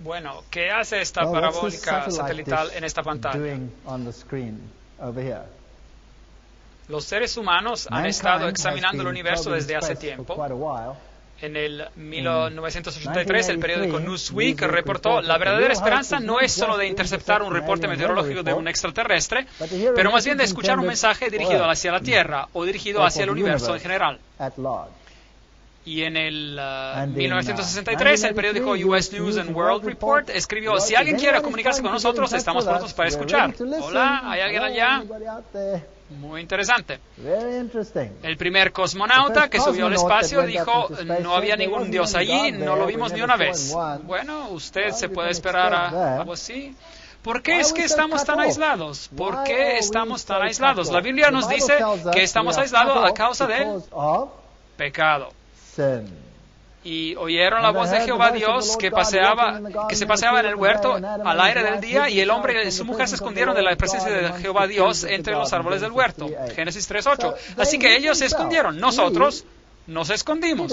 Bueno, ¿qué hace esta parabólica satelital en esta pantalla? Los seres humanos han estado examinando el universo desde hace tiempo. En el 1983, el periódico Newsweek reportó: la verdadera esperanza no es solo de interceptar un reporte meteorológico de un extraterrestre, pero más bien de escuchar un mensaje dirigido hacia la Tierra o dirigido hacia el universo en general. Y en el 1963, el periódico US News and World Report escribió: si alguien quiere comunicarse con nosotros, estamos prontos para escuchar. Hola, ¿hay alguien allá? Muy interesante. El primer cosmonauta que subió al espacio dijo: no había ningún dios allí, no lo vimos ni una vez. Bueno, usted se puede esperar a algo así. ¿Por qué es que estamos tan aislados? ¿Por qué estamos tan aislados? La Biblia nos dice que estamos aislados a causa del pecado. Y oyeron la voz de Jehová Dios que se paseaba en el huerto al aire del día, y el hombre y su mujer se escondieron de la presencia de Jehová Dios entre los árboles del huerto. Génesis 3:8. Así que ellos se escondieron, nosotros nos escondimos.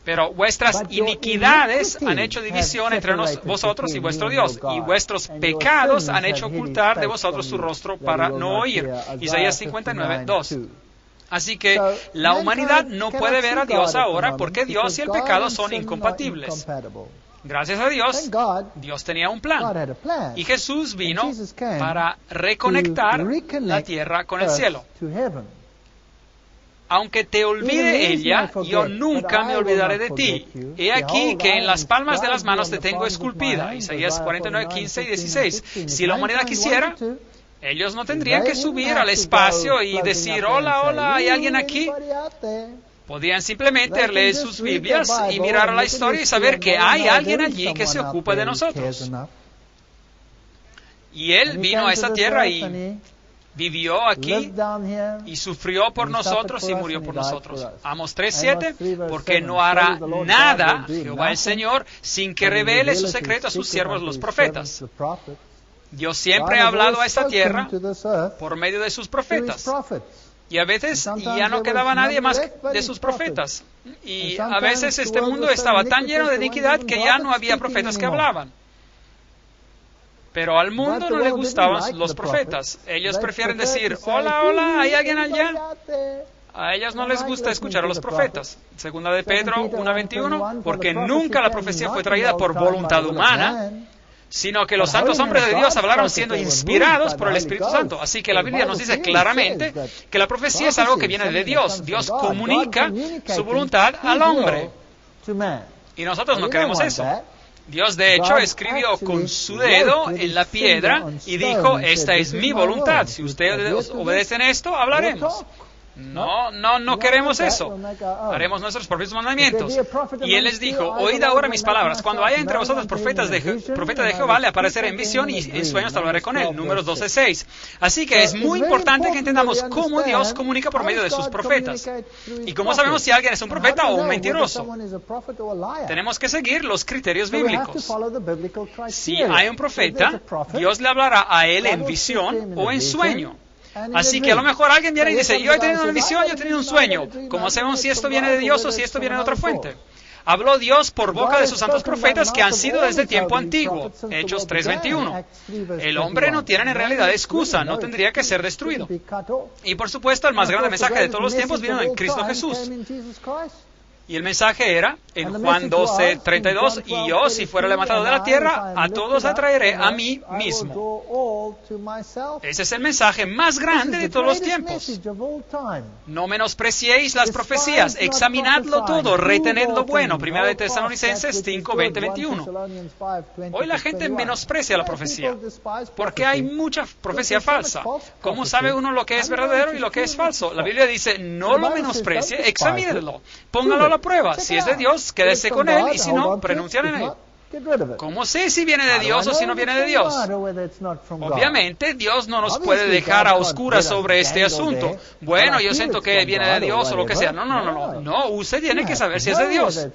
Pero vuestras iniquidades han hecho división entre vosotros y vuestro Dios, y vuestros pecados han hecho ocultar de vosotros su rostro para no oír. Isaías 59:2. Así que la humanidad no puede ver a Dios ahora porque Dios y el pecado son incompatibles. Gracias a Dios, Dios tenía un plan. Y Jesús vino para reconectar la tierra con el cielo. Aunque te olvide ella, yo nunca me olvidaré de ti. He aquí que en las palmas de las manos te tengo esculpida. Isaías 49:15 y 16. Si la humanidad quisiera, ellos no tendrían que subir al espacio y decir: hola, hola, ¿hay alguien aquí? Podían simplemente leer sus Biblias y mirar a la historia y saber que hay alguien allí que se ocupa de nosotros. Y Él vino a esta tierra y vivió aquí y sufrió por nosotros y murió por nosotros. Amos 3:7, porque no hará nada Jehová el Señor sin que revele su secreto a sus siervos los profetas. Dios siempre ha hablado a esta tierra por medio de sus profetas. Y a veces ya no quedaba nadie más de sus profetas. Y a veces este mundo estaba tan lleno de iniquidad que ya no había profetas que hablaban. Pero al mundo no le gustaban los profetas. Ellos prefieren decir: hola, hola, ¿hay alguien allá? A ellos no les gusta escuchar a los profetas. Segunda de Pedro 1:21, porque nunca la profecía fue traída por voluntad humana, sino que los santos hombres de Dios hablaron siendo inspirados por el Espíritu Santo. Así que la Biblia nos dice claramente que la profecía es algo que viene de Dios. Dios comunica su voluntad al hombre. Y nosotros no queremos eso. Dios, de hecho, escribió con su dedo en la piedra y dijo: esta es mi voluntad. Si ustedes obedecen esto, hablaremos. No queremos eso. Haremos nuestros propios mandamientos. Y Él les dijo: oíd ahora mis palabras. Cuando haya entre vosotros profeta de Jehová, le apareceré en visión y en sueños hablaré con él. Números 12:6. Así que es muy importante que entendamos cómo Dios comunica por medio de sus profetas. ¿Y cómo sabemos si alguien es un profeta o un mentiroso? Tenemos que seguir los criterios bíblicos. Si hay un profeta, Dios le hablará a él en visión o en sueño. Así que a lo mejor alguien viene y dice: yo he tenido una visión, yo he tenido un sueño. ¿Cómo sabemos si esto viene de Dios o si esto viene de otra fuente? Habló Dios por boca de sus santos profetas que han sido desde tiempo antiguo. Hechos 3:21. El hombre no tiene en realidad excusa, no tendría que ser destruido. Y por supuesto, el más grande mensaje de todos los tiempos vino en Cristo Jesús. Y el mensaje era, en Juan 12:32, y yo, si fuera levantado de la tierra, a todos atraeré a mí mismo. Ese es el mensaje más grande de todos los tiempos. No menospreciéis las profecías, examinadlo todo, retened lo bueno. Primera de Tesalonicenses 5:20-21. Hoy la gente menosprecia la profecía, porque hay mucha profecía falsa. ¿Cómo sabe uno lo que es verdadero y lo que es falso? La Biblia dice: no lo menosprecie, examínelo, póngalo a la prueba. Si es de Dios, quédese con él, y si no, renunciar en él. ¿Cómo sé si viene de Dios o si no viene de Dios? Obviamente, Dios no nos puede dejar a oscuras sobre este asunto. Bueno, yo siento que viene de Dios o lo que sea. No, usted tiene que saber si es de Dios.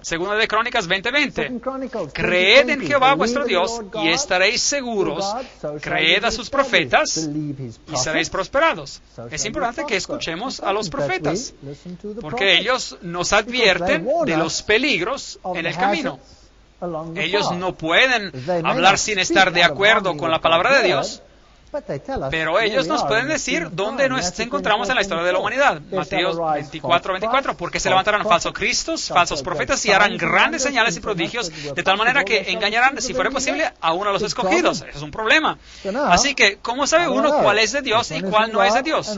Segunda de Crónicas 20:20. Creed en Jehová vuestro Dios y estaréis seguros. Creed a sus profetas y seréis prosperados. Es importante que escuchemos a los profetas, porque ellos nos advierten de los peligros en el camino. Ellos no pueden hablar sin estar de acuerdo con la palabra de Dios, pero ellos nos pueden decir dónde nos encontramos en la historia de la humanidad. Mateo 24:24, porque se levantarán falsos cristos, falsos profetas y harán grandes señales y prodigios, de tal manera que engañarán, si fuera posible, aún a los escogidos. Eso es un problema. Así que, ¿cómo sabe uno cuál es de Dios y cuál no es de Dios?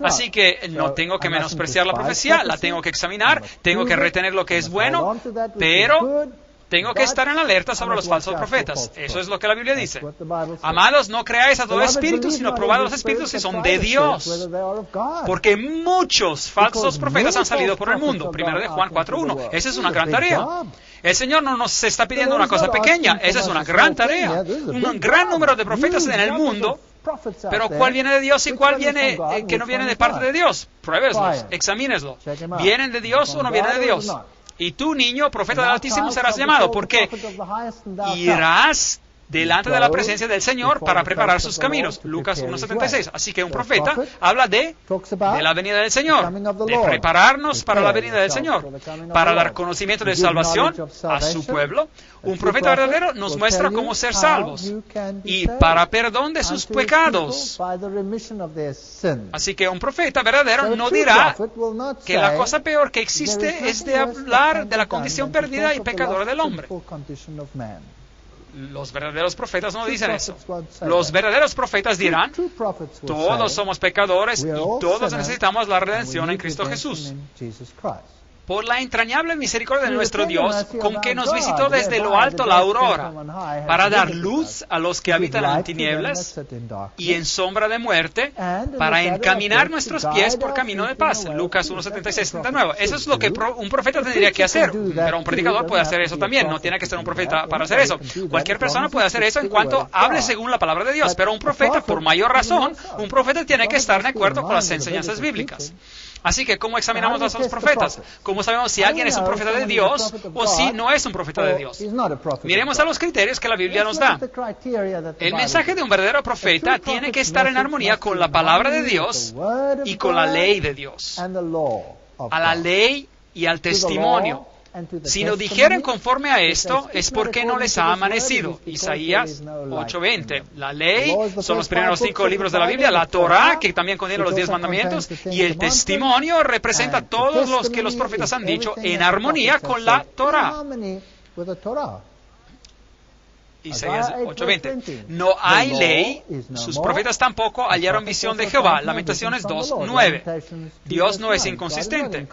Así que no tengo que menospreciar la profecía, la tengo que examinar, tengo que retener lo que es bueno, pero tengo que estar en alerta sobre los falsos profetas. Eso es lo que la Biblia dice. Amados, no creáis a todo espíritu, sino probad los espíritus si son de Dios. Porque muchos falsos profetas han salido por el mundo. Primero de Juan 4:1. Esa es una gran tarea. El Señor no nos está pidiendo una cosa pequeña. Esa es una gran tarea. Un gran número de profetas en el mundo. Pero ¿cuál viene de Dios y cuál viene que no viene de parte de Dios? Pruébeslos, examíneslo. ¿Vienen de Dios o no vienen de Dios? Y tú, niño, profeta del Altísimo, serás llamado, porque irás delante de la presencia del Señor para preparar sus caminos. Lucas 1:76. Así que un profeta habla de la venida del Señor, de prepararnos para la venida del Señor, para dar conocimiento de salvación a su pueblo. Un profeta verdadero nos muestra cómo ser salvos y para perdón de sus pecados. Así que un profeta verdadero no dirá que la cosa peor que existe es de hablar de la condición perdida y pecadora del hombre. Los verdaderos profetas no dicen eso. Los verdaderos profetas dirán, todos somos pecadores y todos necesitamos la redención en Cristo Jesús. Por la entrañable misericordia de nuestro Dios, con que nos visitó desde lo alto la aurora, para dar luz a los que habitan en tinieblas y en sombra de muerte, para encaminar nuestros pies por camino de paz. Lucas 1:76-79. Eso es lo que un profeta tendría que hacer, pero un predicador puede hacer eso también. No tiene que ser un profeta para hacer eso. Cualquier persona puede hacer eso en cuanto hable según la palabra de Dios, pero un profeta, por mayor razón, un profeta tiene que estar de acuerdo con las enseñanzas bíblicas. Así que, ¿cómo examinamos a los profetas? ¿Cómo sabemos si alguien es un profeta de Dios o si no es un profeta de Dios? Miremos a los criterios que la Biblia nos da. El mensaje de un verdadero profeta tiene que estar en armonía con la palabra de Dios y con la ley de Dios. A la ley y al testimonio. Si no dijeren conforme a esto, es porque no les ha amanecido. Isaías 8:20. La ley son los primeros 5 libros de la Biblia, la Torah, que también contiene los 10 mandamientos, y el testimonio representa todos los que los profetas han dicho en armonía con la Torah. Isaías 8:20. No hay ley, sus profetas tampoco hallaron visión de Jehová. Lamentaciones 2:9. Dios no es inconsistente.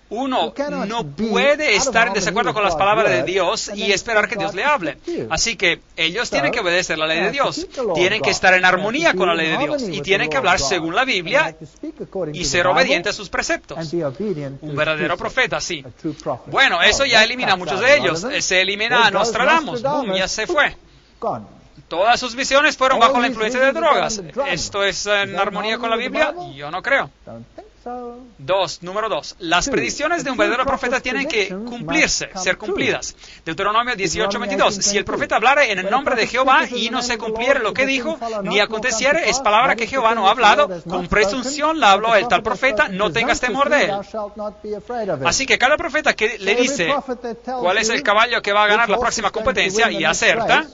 Uno no puede estar en desacuerdo con las palabras de Dios y esperar que Dios le hable. Así que ellos tienen que obedecer la ley de Dios, tienen que estar en armonía con la ley de Dios y tienen que hablar según la Biblia y ser obedientes a sus preceptos. Un verdadero profeta, sí. Bueno, eso ya elimina a muchos de ellos. Se elimina a Nostradamus. ¡Bum! Ya se fue. Todas sus visiones fueron bajo la influencia de drogas. ¿Esto es en armonía con la Biblia? Yo no creo. Número 2. Las predicciones de un verdadero profeta tienen que cumplirse, ser cumplidas. Deuteronomio 18:22. Si el profeta hablara en el nombre de Jehová y no se cumpliere lo que dijo, ni aconteciere, es palabra que Jehová no ha hablado, con presunción la habló el tal profeta, no tengas temor de él. Así que cada profeta que le dice cuál es el caballo que va a ganar la próxima competencia y acerta,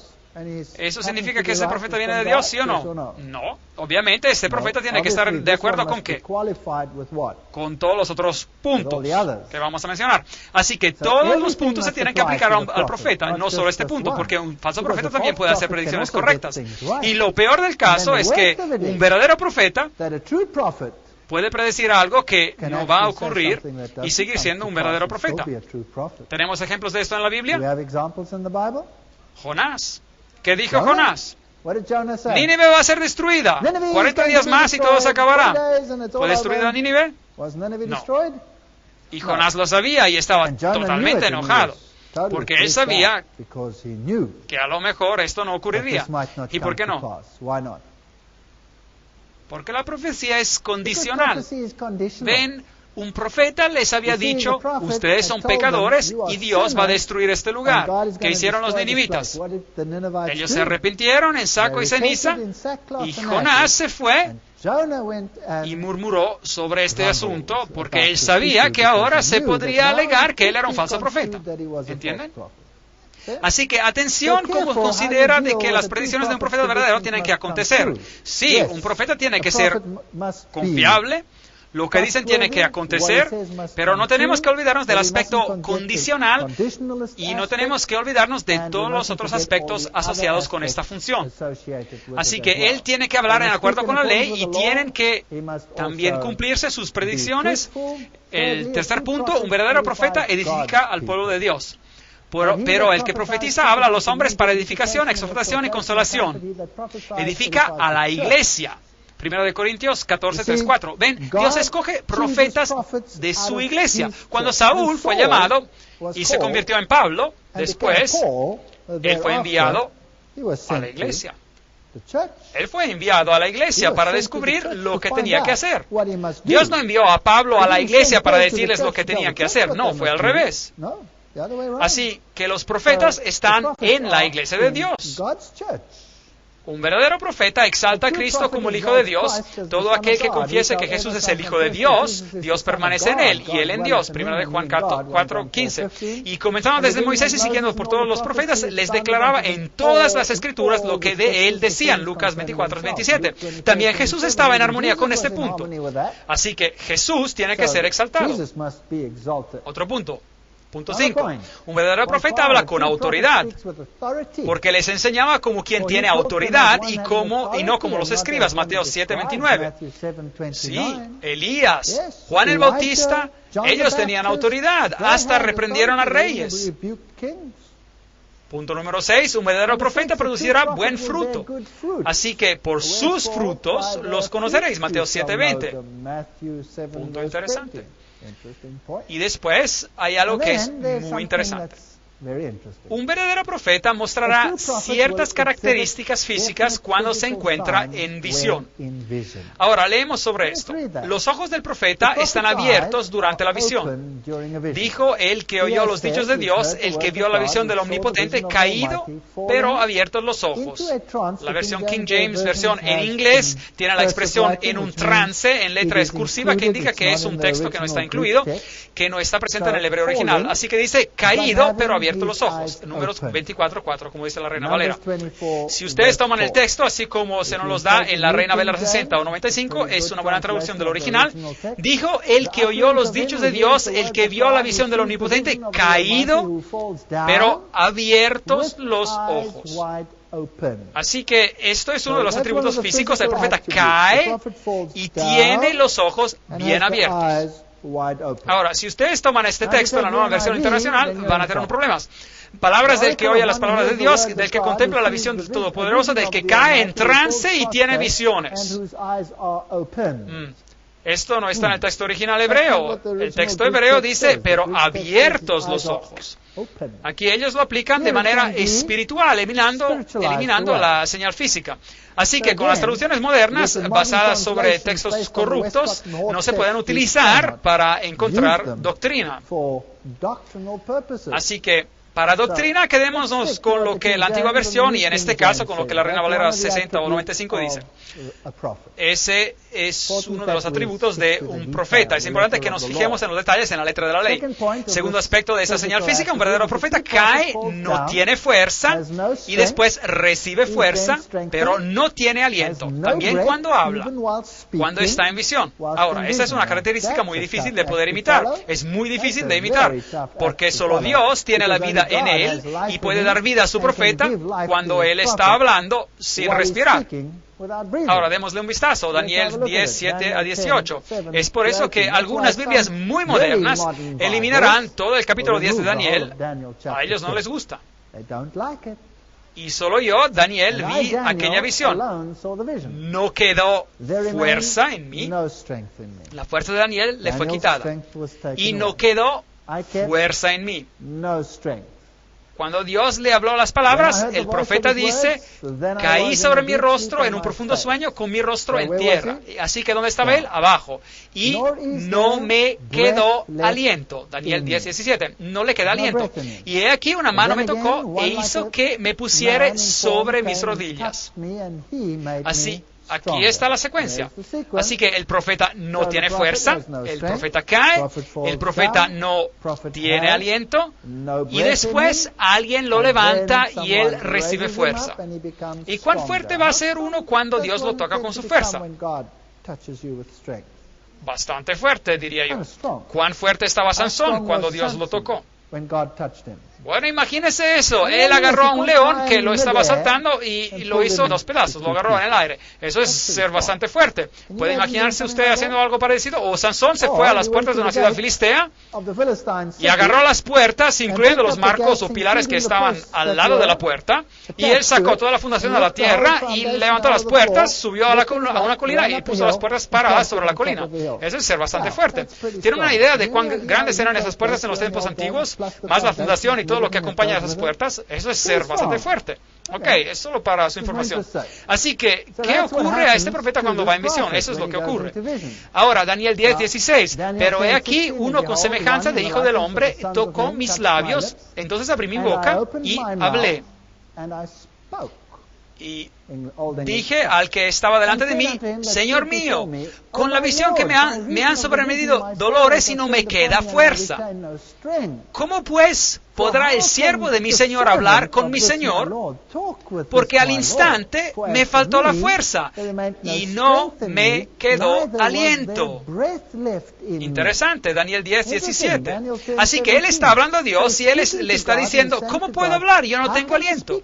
¿eso significa que ese profeta viene de Dios, sí o no? No. Obviamente, ese profeta tiene que estar de acuerdo con ¿qué? Con todos los otros puntos que vamos a mencionar. Así que todos los puntos se tienen que aplicar al profeta, no solo este punto, porque un falso profeta también puede hacer predicciones correctas. Y lo peor del caso es que un verdadero profeta puede predecir algo que no va a ocurrir y seguir siendo un verdadero profeta. ¿Tenemos ejemplos de esto en la Biblia? Jonás. ¿Qué dijo Jonás? Nínive va a ser destruida. 40 días más y todo se acabará. ¿Fue destruida Nínive? No. Y Jonás lo sabía y estaba totalmente enojado. Porque él sabía que a lo mejor esto no ocurriría. ¿Y por qué no? Porque la profecía es condicional. Ven, un profeta les había dicho, ustedes son pecadores y Dios va a destruir este lugar. ¿Qué hicieron los ninivitas? Ellos se arrepintieron en saco y ceniza y Jonás se fue y murmuró sobre este asunto porque él sabía que ahora se podría alegar que él era un falso profeta. ¿Entienden? Así que atención como considera de que las predicciones de un profeta verdadero tienen que acontecer. Sí, un profeta tiene que ser confiable. Lo que dicen tiene que acontecer, pero no tenemos que olvidarnos del aspecto condicional y no tenemos que olvidarnos de todos los otros aspectos asociados con esta función. Así que él tiene que hablar en acuerdo con la ley y tienen que también cumplirse sus predicciones. El tercer punto, un verdadero profeta edifica al pueblo de Dios. Pero el que profetiza habla a los hombres para edificación, exhortación y consolación. Edifica a la iglesia. 1 Corintios 14, 3, 4. Ven, Dios escoge profetas de su iglesia. Cuando Saúl fue llamado y se convirtió en Pablo, después, él fue enviado a la iglesia. Él fue enviado a la iglesia para descubrir lo que tenía que hacer. Dios no envió a Pablo a la iglesia para decirles lo que tenían que hacer. No, fue al revés. Así que los profetas están en la iglesia de Dios. Un verdadero profeta exalta a Cristo como el Hijo de Dios. Todo aquel que confiese que Jesús es el Hijo de Dios, Dios permanece en él y él en Dios. 1 Juan 4, 15. Y comenzando desde Moisés y siguiendo por todos los profetas, les declaraba en todas las Escrituras lo que de él decían. Lucas 24, 27. También Jesús estaba en armonía con este punto. Así que Jesús tiene que ser exaltado. Otro punto. Punto 5. Un verdadero profeta habla con autoridad, porque les enseñaba como quien tiene autoridad y no como los escribas. Mateo 7, 29. Sí, Elías, Juan el Bautista, ellos tenían autoridad, hasta reprendieron a reyes. Punto número 6. Un verdadero profeta producirá buen fruto. Así que por sus frutos los conoceréis. Mateo 7, 20. Punto interesante. Y después hay algo que es muy interesante. Un verdadero profeta mostrará ciertas características físicas cuando se encuentra en visión. Ahora, leemos sobre esto. Los ojos del profeta están abiertos durante la visión. Dijo el que oyó los dichos de Dios, el que vio la visión del Omnipotente, caído, pero abiertos los ojos. La versión King James, versión en inglés, tiene la expresión en un trance, en letra cursiva, que indica que es un texto que no está incluido, que no está presente en el hebreo original. Así que dice, caído, pero abiertos los ojos. Números 24:4, como dice la Reina Valera. Si ustedes toman el texto, así como se nos los da en la Reina Valera 60 o 95, es una buena traducción del original. Dijo el que oyó los dichos de Dios, el que vio la visión del Omnipotente, caído, pero abiertos los ojos. Así que esto es uno de los atributos físicos del profeta. Cae y tiene los ojos bien abiertos. Ahora, si ustedes toman este texto en la Nueva Versión Internacional, van a tener problemas. Palabras del que oye las palabras de Dios, del que contempla la visión del Todopoderoso, del que cae en trance y tiene visiones. Esto no está en el texto original hebreo. El texto hebreo dice, pero abiertos los ojos. Aquí ellos lo aplican de manera espiritual, eliminando la señal física. Así que con las traducciones modernas, basadas sobre textos corruptos, no se pueden utilizar para encontrar doctrina. Así que, para doctrina, quedémonos con lo que la antigua versión, y en este caso con lo que la Reina Valera 60 o 95 dice. Ese es uno de los atributos de un profeta. Es importante que nos fijemos en los detalles en la letra de la ley. Segundo aspecto de esa señal física, un verdadero profeta cae, no tiene fuerza, y después recibe fuerza, pero no tiene aliento. También cuando habla, cuando está en visión. Ahora, esa es una característica muy difícil de poder imitar. Es muy difícil de imitar, porque solo Dios tiene la vida en él y puede dar vida a su profeta cuando él está hablando sin respirar. Ahora, démosle un vistazo. Daniel 10, 7 a 18. Es por eso que algunas Biblias muy modernas eliminarán todo el capítulo 10 de Daniel. A ellos no les gusta. Y solo yo, Daniel, vi aquella visión. No quedó fuerza en mí. La fuerza de Daniel le fue quitada. Y no quedó fuerza en mí. Cuando Dios le habló las palabras, el profeta dice, caí sobre mi rostro en un profundo sueño con mi rostro en tierra. Así que ¿dónde estaba él? Abajo. Y no me quedó aliento. Daniel 10, 17. No le queda aliento. Y he aquí una mano me tocó e hizo que me pusiera sobre mis rodillas. Aquí está la secuencia. Así que el profeta no tiene fuerza, el profeta cae, el profeta no tiene aliento, y después alguien lo levanta y él recibe fuerza. ¿Y cuán fuerte va a ser uno cuando Dios lo toca con su fuerza? Bastante fuerte, diría yo. ¿Cuán fuerte estaba Sansón cuando Dios lo tocó? Bueno, imagínese eso. Él agarró a un león que lo estaba asaltando y lo hizo en 2 pedazos, lo agarró en el aire. Eso es ser bastante fuerte. ¿Puede imaginarse usted haciendo algo parecido? O Sansón se fue a las puertas de una ciudad filistea y agarró las puertas, incluyendo los marcos o pilares que estaban al lado de la puerta, y él sacó toda la fundación de la tierra y levantó las puertas, subió a una colina y puso las puertas paradas sobre la colina. Eso es ser bastante fuerte. ¿Tienen una idea de cuán grandes eran esas puertas en los tiempos antiguos? Más la fundación y todo lo que acompaña a esas puertas, eso es ser bastante fuerte. Ok, es solo para su información. Así que, ¿qué ocurre a este profeta cuando va en visión? Eso es lo que ocurre. Ahora, Daniel 10:16. Pero he aquí uno con semejanza de hijo del hombre tocó mis labios, entonces abrí mi boca y hablé. Y dije al que estaba delante de mí, Señor mío, con la visión que me han sobrevenido dolores y no me queda fuerza. ¿Cómo pues podrá el siervo de mi Señor hablar con mi Señor? Porque al instante me faltó la fuerza y no me quedó aliento. Interesante, Daniel 10:17. Así que él está hablando a Dios y él le está diciendo, ¿cómo puedo hablar? Yo no tengo aliento.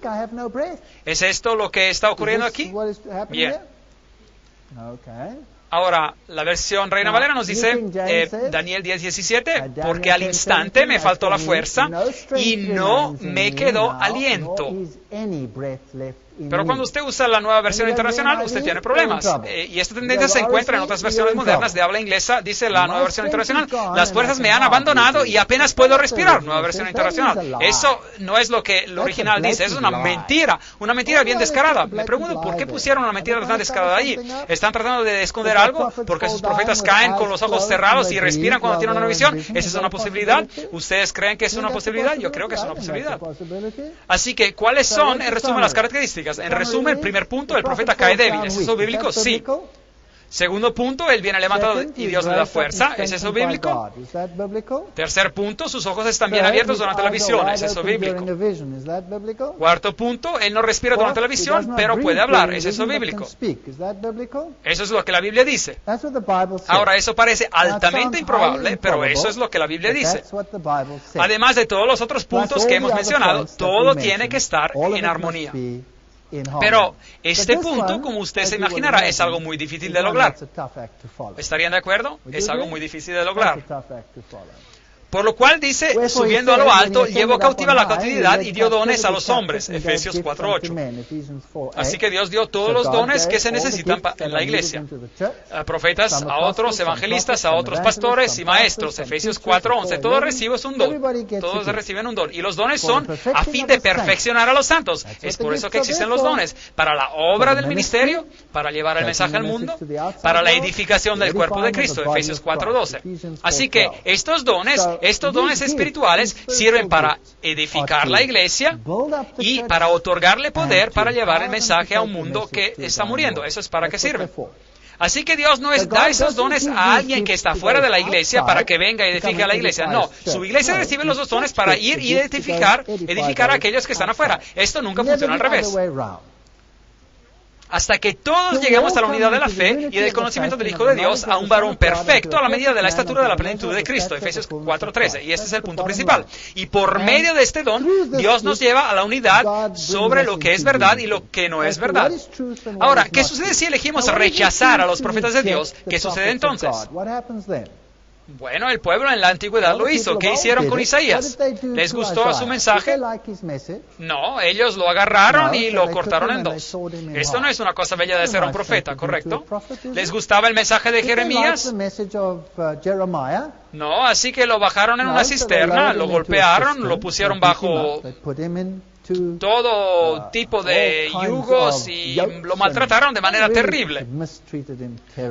¿Es esto lo que está ocurriendo aquí? Bien. Ahora, la versión Reina Valera nos dice, Daniel 10:17, porque al instante me faltó la fuerza y no me quedó aliento. Pero cuando usted usa la nueva versión internacional, usted tiene problemas. Y esta tendencia se encuentra en otras versiones modernas de habla inglesa. Dice la nueva versión internacional, las fuerzas me han abandonado y apenas puedo respirar. Nueva versión internacional. Eso no es lo que el original dice, eso es una mentira bien descarada. Me pregunto, ¿por qué pusieron una mentira tan descarada ahí? ¿Están tratando de esconder algo? ¿Porque sus profetas caen con los ojos cerrados y respiran cuando tienen una visión? ¿Esa es una posibilidad? ¿Ustedes creen que es una posibilidad? Yo creo que es una posibilidad. Así que, ¿cuáles son, en resumen, las características? En resumen, el primer punto, el profeta cae débil. ¿Es eso bíblico? Sí. Segundo punto, él viene levantado y Dios le da fuerza. ¿Es eso bíblico? Tercer punto, sus ojos están bien abiertos durante la visión. ¿Es eso bíblico? Cuarto punto, él no respira durante la visión, pero puede hablar. ¿Es eso bíblico? Eso es lo que la Biblia dice. Ahora, eso parece altamente improbable, pero eso es lo que la Biblia dice. Además de todos los otros puntos que hemos mencionado, todo tiene que estar en armonía. Pero este punto, como usted se imaginará, es algo muy difícil de lograr. ¿Estarían de acuerdo? Es algo muy difícil de lograr. Por lo cual dice, subiendo a lo alto, llevó cautiva la cautividad y dio dones a los hombres. Efesios 4:8. Así que Dios dio todos los dones que se necesitan en la iglesia. Profetas a otros, evangelistas a otros, pastores y maestros. Efesios 4:11. Todos reciben un don. Todos reciben un don. Y los dones son a fin de perfeccionar a los santos. Es por eso que existen los dones. Para la obra del ministerio, para llevar el mensaje al mundo, para la edificación del cuerpo de Cristo. Efesios 4:12. Así que estos dones espirituales sirven para edificar la iglesia y para otorgarle poder para llevar el mensaje a un mundo que está muriendo. Eso es para qué sirve. Así que Dios no da esos dones a alguien que está fuera de la iglesia para que venga y edifique a la iglesia. No, su iglesia recibe los dos dones para ir y edificar a aquellos que están afuera. Esto nunca funciona al revés. Hasta que todos lleguemos a la unidad de la fe y del conocimiento del Hijo de Dios, a un varón perfecto a la medida de la estatura de la plenitud de Cristo. Efesios 4:13. Y este es el punto principal. Y por medio de este don, Dios nos lleva a la unidad sobre lo que es verdad y lo que no es verdad. Ahora, ¿qué sucede si elegimos rechazar a los profetas de Dios? ¿Qué sucede entonces? Bueno, el pueblo en la antigüedad lo hizo. ¿Qué hicieron con Isaías? ¿Les gustó su mensaje? No, ellos lo agarraron y lo cortaron en dos. Esto no es una cosa bella de ser un profeta, ¿correcto? ¿Les gustaba el mensaje de Jeremías? No, así que lo bajaron en una cisterna, lo golpearon, lo pusieron bajo todo tipo de yugos y lo maltrataron de manera terrible.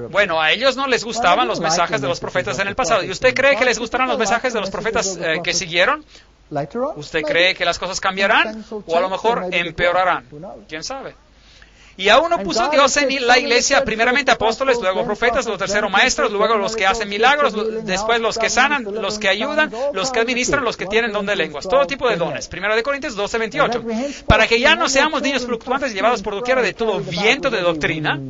Bueno, a ellos no les gustaban los mensajes de los profetas en el pasado. ¿Y usted cree que les gustarán los mensajes de los profetas que siguieron? ¿Usted cree que las cosas cambiarán? ¿O a lo mejor empeorarán? ¿Quién sabe? Y aún no puso Dios en la iglesia, primeramente apóstoles, luego profetas, luego tercero maestros, luego los que hacen milagros, después los que sanan, los que ayudan, los que administran, los que tienen don de lenguas. Todo tipo de dones. 1 Corintios 12:28. Para que ya no seamos niños fluctuantes llevados por doquiera de todo viento de doctrina,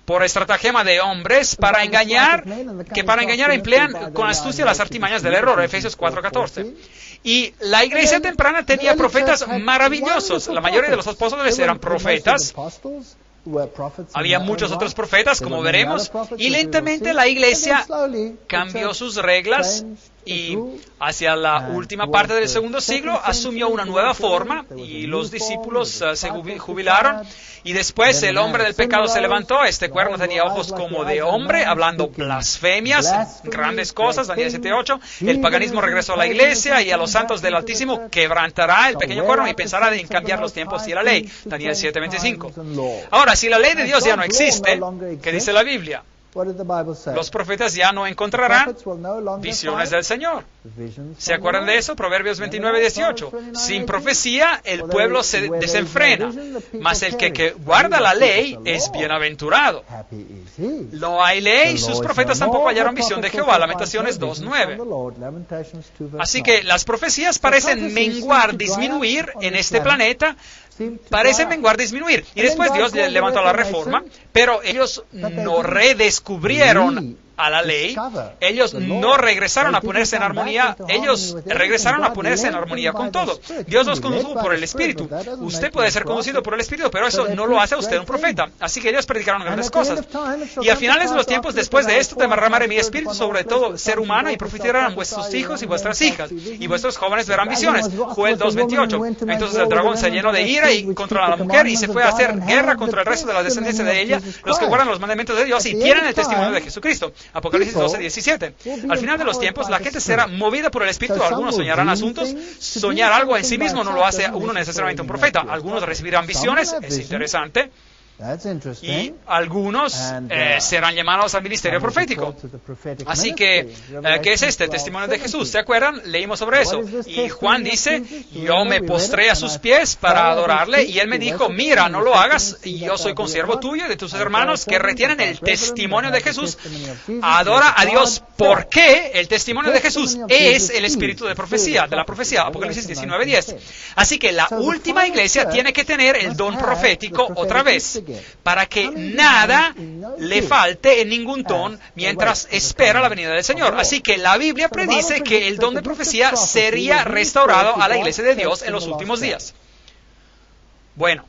por estratagema de hombres, que para engañar emplean con astucia las artimañas del error. Efesios 4:14. Y la iglesia temprana tenía profetas maravillosos. La mayoría de los apóstoles eran profetas. Había muchos otros profetas, como veremos, y lentamente la iglesia cambió sus reglas y hacia la última parte del segundo siglo asumió una nueva forma y los discípulos se jubilaron. Y después el hombre del pecado se levantó, este cuerno tenía ojos como de hombre, hablando blasfemias, grandes cosas, Daniel 7:8. El paganismo regresó a la iglesia y a los santos del Altísimo quebrantará el pequeño cuerno y pensará en cambiar los tiempos y la ley, Daniel 7:25. Ahora, si la ley de Dios ya no existe, ¿qué dice la Biblia? Los profetas ya no encontrarán visiones del Señor. ¿Se acuerdan de eso? Proverbios 29:18. Sin profecía el pueblo se desenfrena, mas el que guarda la ley es bienaventurado. No hay ley, sus profetas tampoco hallaron visión de Jehová. Lamentaciones 2:9. Así que las profecías parecen menguar, disminuir en este planeta. Parecen menguar, disminuir. Y después Dios levantó la reforma, pero ellos no redescubrieron a la ley, ellos no regresaron a ponerse en armonía, ellos regresaron a ponerse en armonía con todo. Dios los condujo por el Espíritu. Usted puede ser conducido por el Espíritu, pero eso no lo hace a usted un profeta. Así que ellos predicaron grandes cosas. Y a finales de los tiempos, después de esto, derramaré mi Espíritu sobre todo ser humano y profetizarán vuestros hijos y vuestras hijas, y vuestros jóvenes verán visiones. Joel 2:28. Entonces el dragón se llenó de ira y contra la mujer y se fue a hacer guerra contra el resto de la descendencia de ella, los que guardan los mandamientos de Dios y tienen el testimonio de Jesucristo. Apocalipsis 12:17. Al final de los tiempos, la gente será movida por el Espíritu. Algunos soñarán asuntos. Soñar algo en sí mismo no lo hace a uno necesariamente un profeta. Algunos recibirán visiones. Es interesante. Y algunos serán llamados al ministerio profético. Así que, ¿qué es este? Testimonio de Jesús. ¿Se acuerdan? Leímos sobre eso. Y Juan dice, yo me postré a sus pies para adorarle, y él me dijo, mira, no lo hagas, y yo soy consiervo tuyo y de tus hermanos que retienen el testimonio de Jesús. Adora a Dios, porque el testimonio de Jesús es el espíritu de profecía, de la profecía. Apocalipsis 19:10. Así que la última iglesia tiene que tener el don profético otra vez, para que nada le falte en ningún don mientras espera la venida del Señor. Así que la Biblia predice que el don de profecía sería restaurado a la iglesia de Dios en los últimos días. Bueno,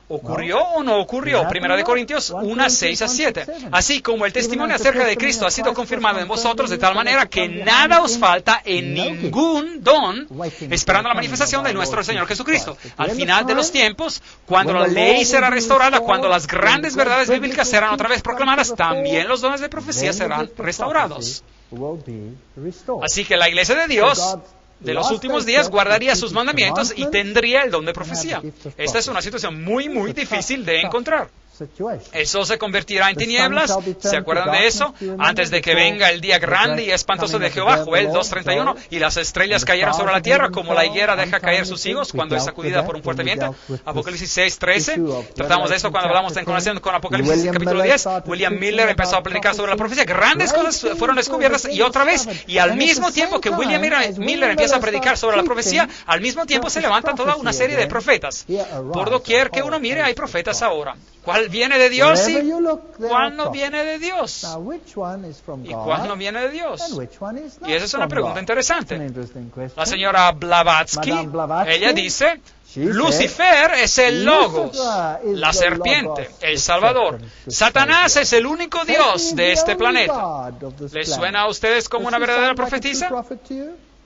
¿ocurrió o no ocurrió? 1 Corintios 1:6-7. Así como el testimonio acerca de Cristo ha sido confirmado en vosotros de tal manera que nada os falta en ningún don, esperando la manifestación de nuestro Señor Jesucristo. Al final de los tiempos, cuando la ley será restaurada, cuando las grandes verdades bíblicas serán otra vez proclamadas, también los dones de profecía serán restaurados. Así que la iglesia de Dios de los últimos días guardaría sus mandamientos y tendría el don de profecía. Esta es una situación muy, muy difícil de encontrar. Eso se convertirá en tinieblas. ¿Se acuerdan de eso? Antes de que venga el día grande y espantoso de Jehová, Joel 2:31, y las estrellas cayeron sobre la tierra como la higuera deja caer sus higos cuando es sacudida por un fuerte viento. Apocalipsis 6:13. Tratamos de eso cuando hablamos en conexión con Apocalipsis capítulo 10. William Miller empezó a predicar sobre la profecía. Grandes cosas fueron descubiertas y otra vez. Y al mismo tiempo que William Miller empieza a predicar sobre la profecía, al mismo tiempo se levanta toda una serie de profetas. Por doquier que uno mire, hay profetas ahora. ¿Cuál viene de Dios y cuál no viene de Dios? ¿Y cuál no viene de Dios? Y esa es una pregunta interesante. La señora Blavatsky, ella dice, Lucifer es el Logos, la serpiente, el Salvador. Satanás es el único Dios de este planeta. ¿Les suena a ustedes como una verdadera profetisa?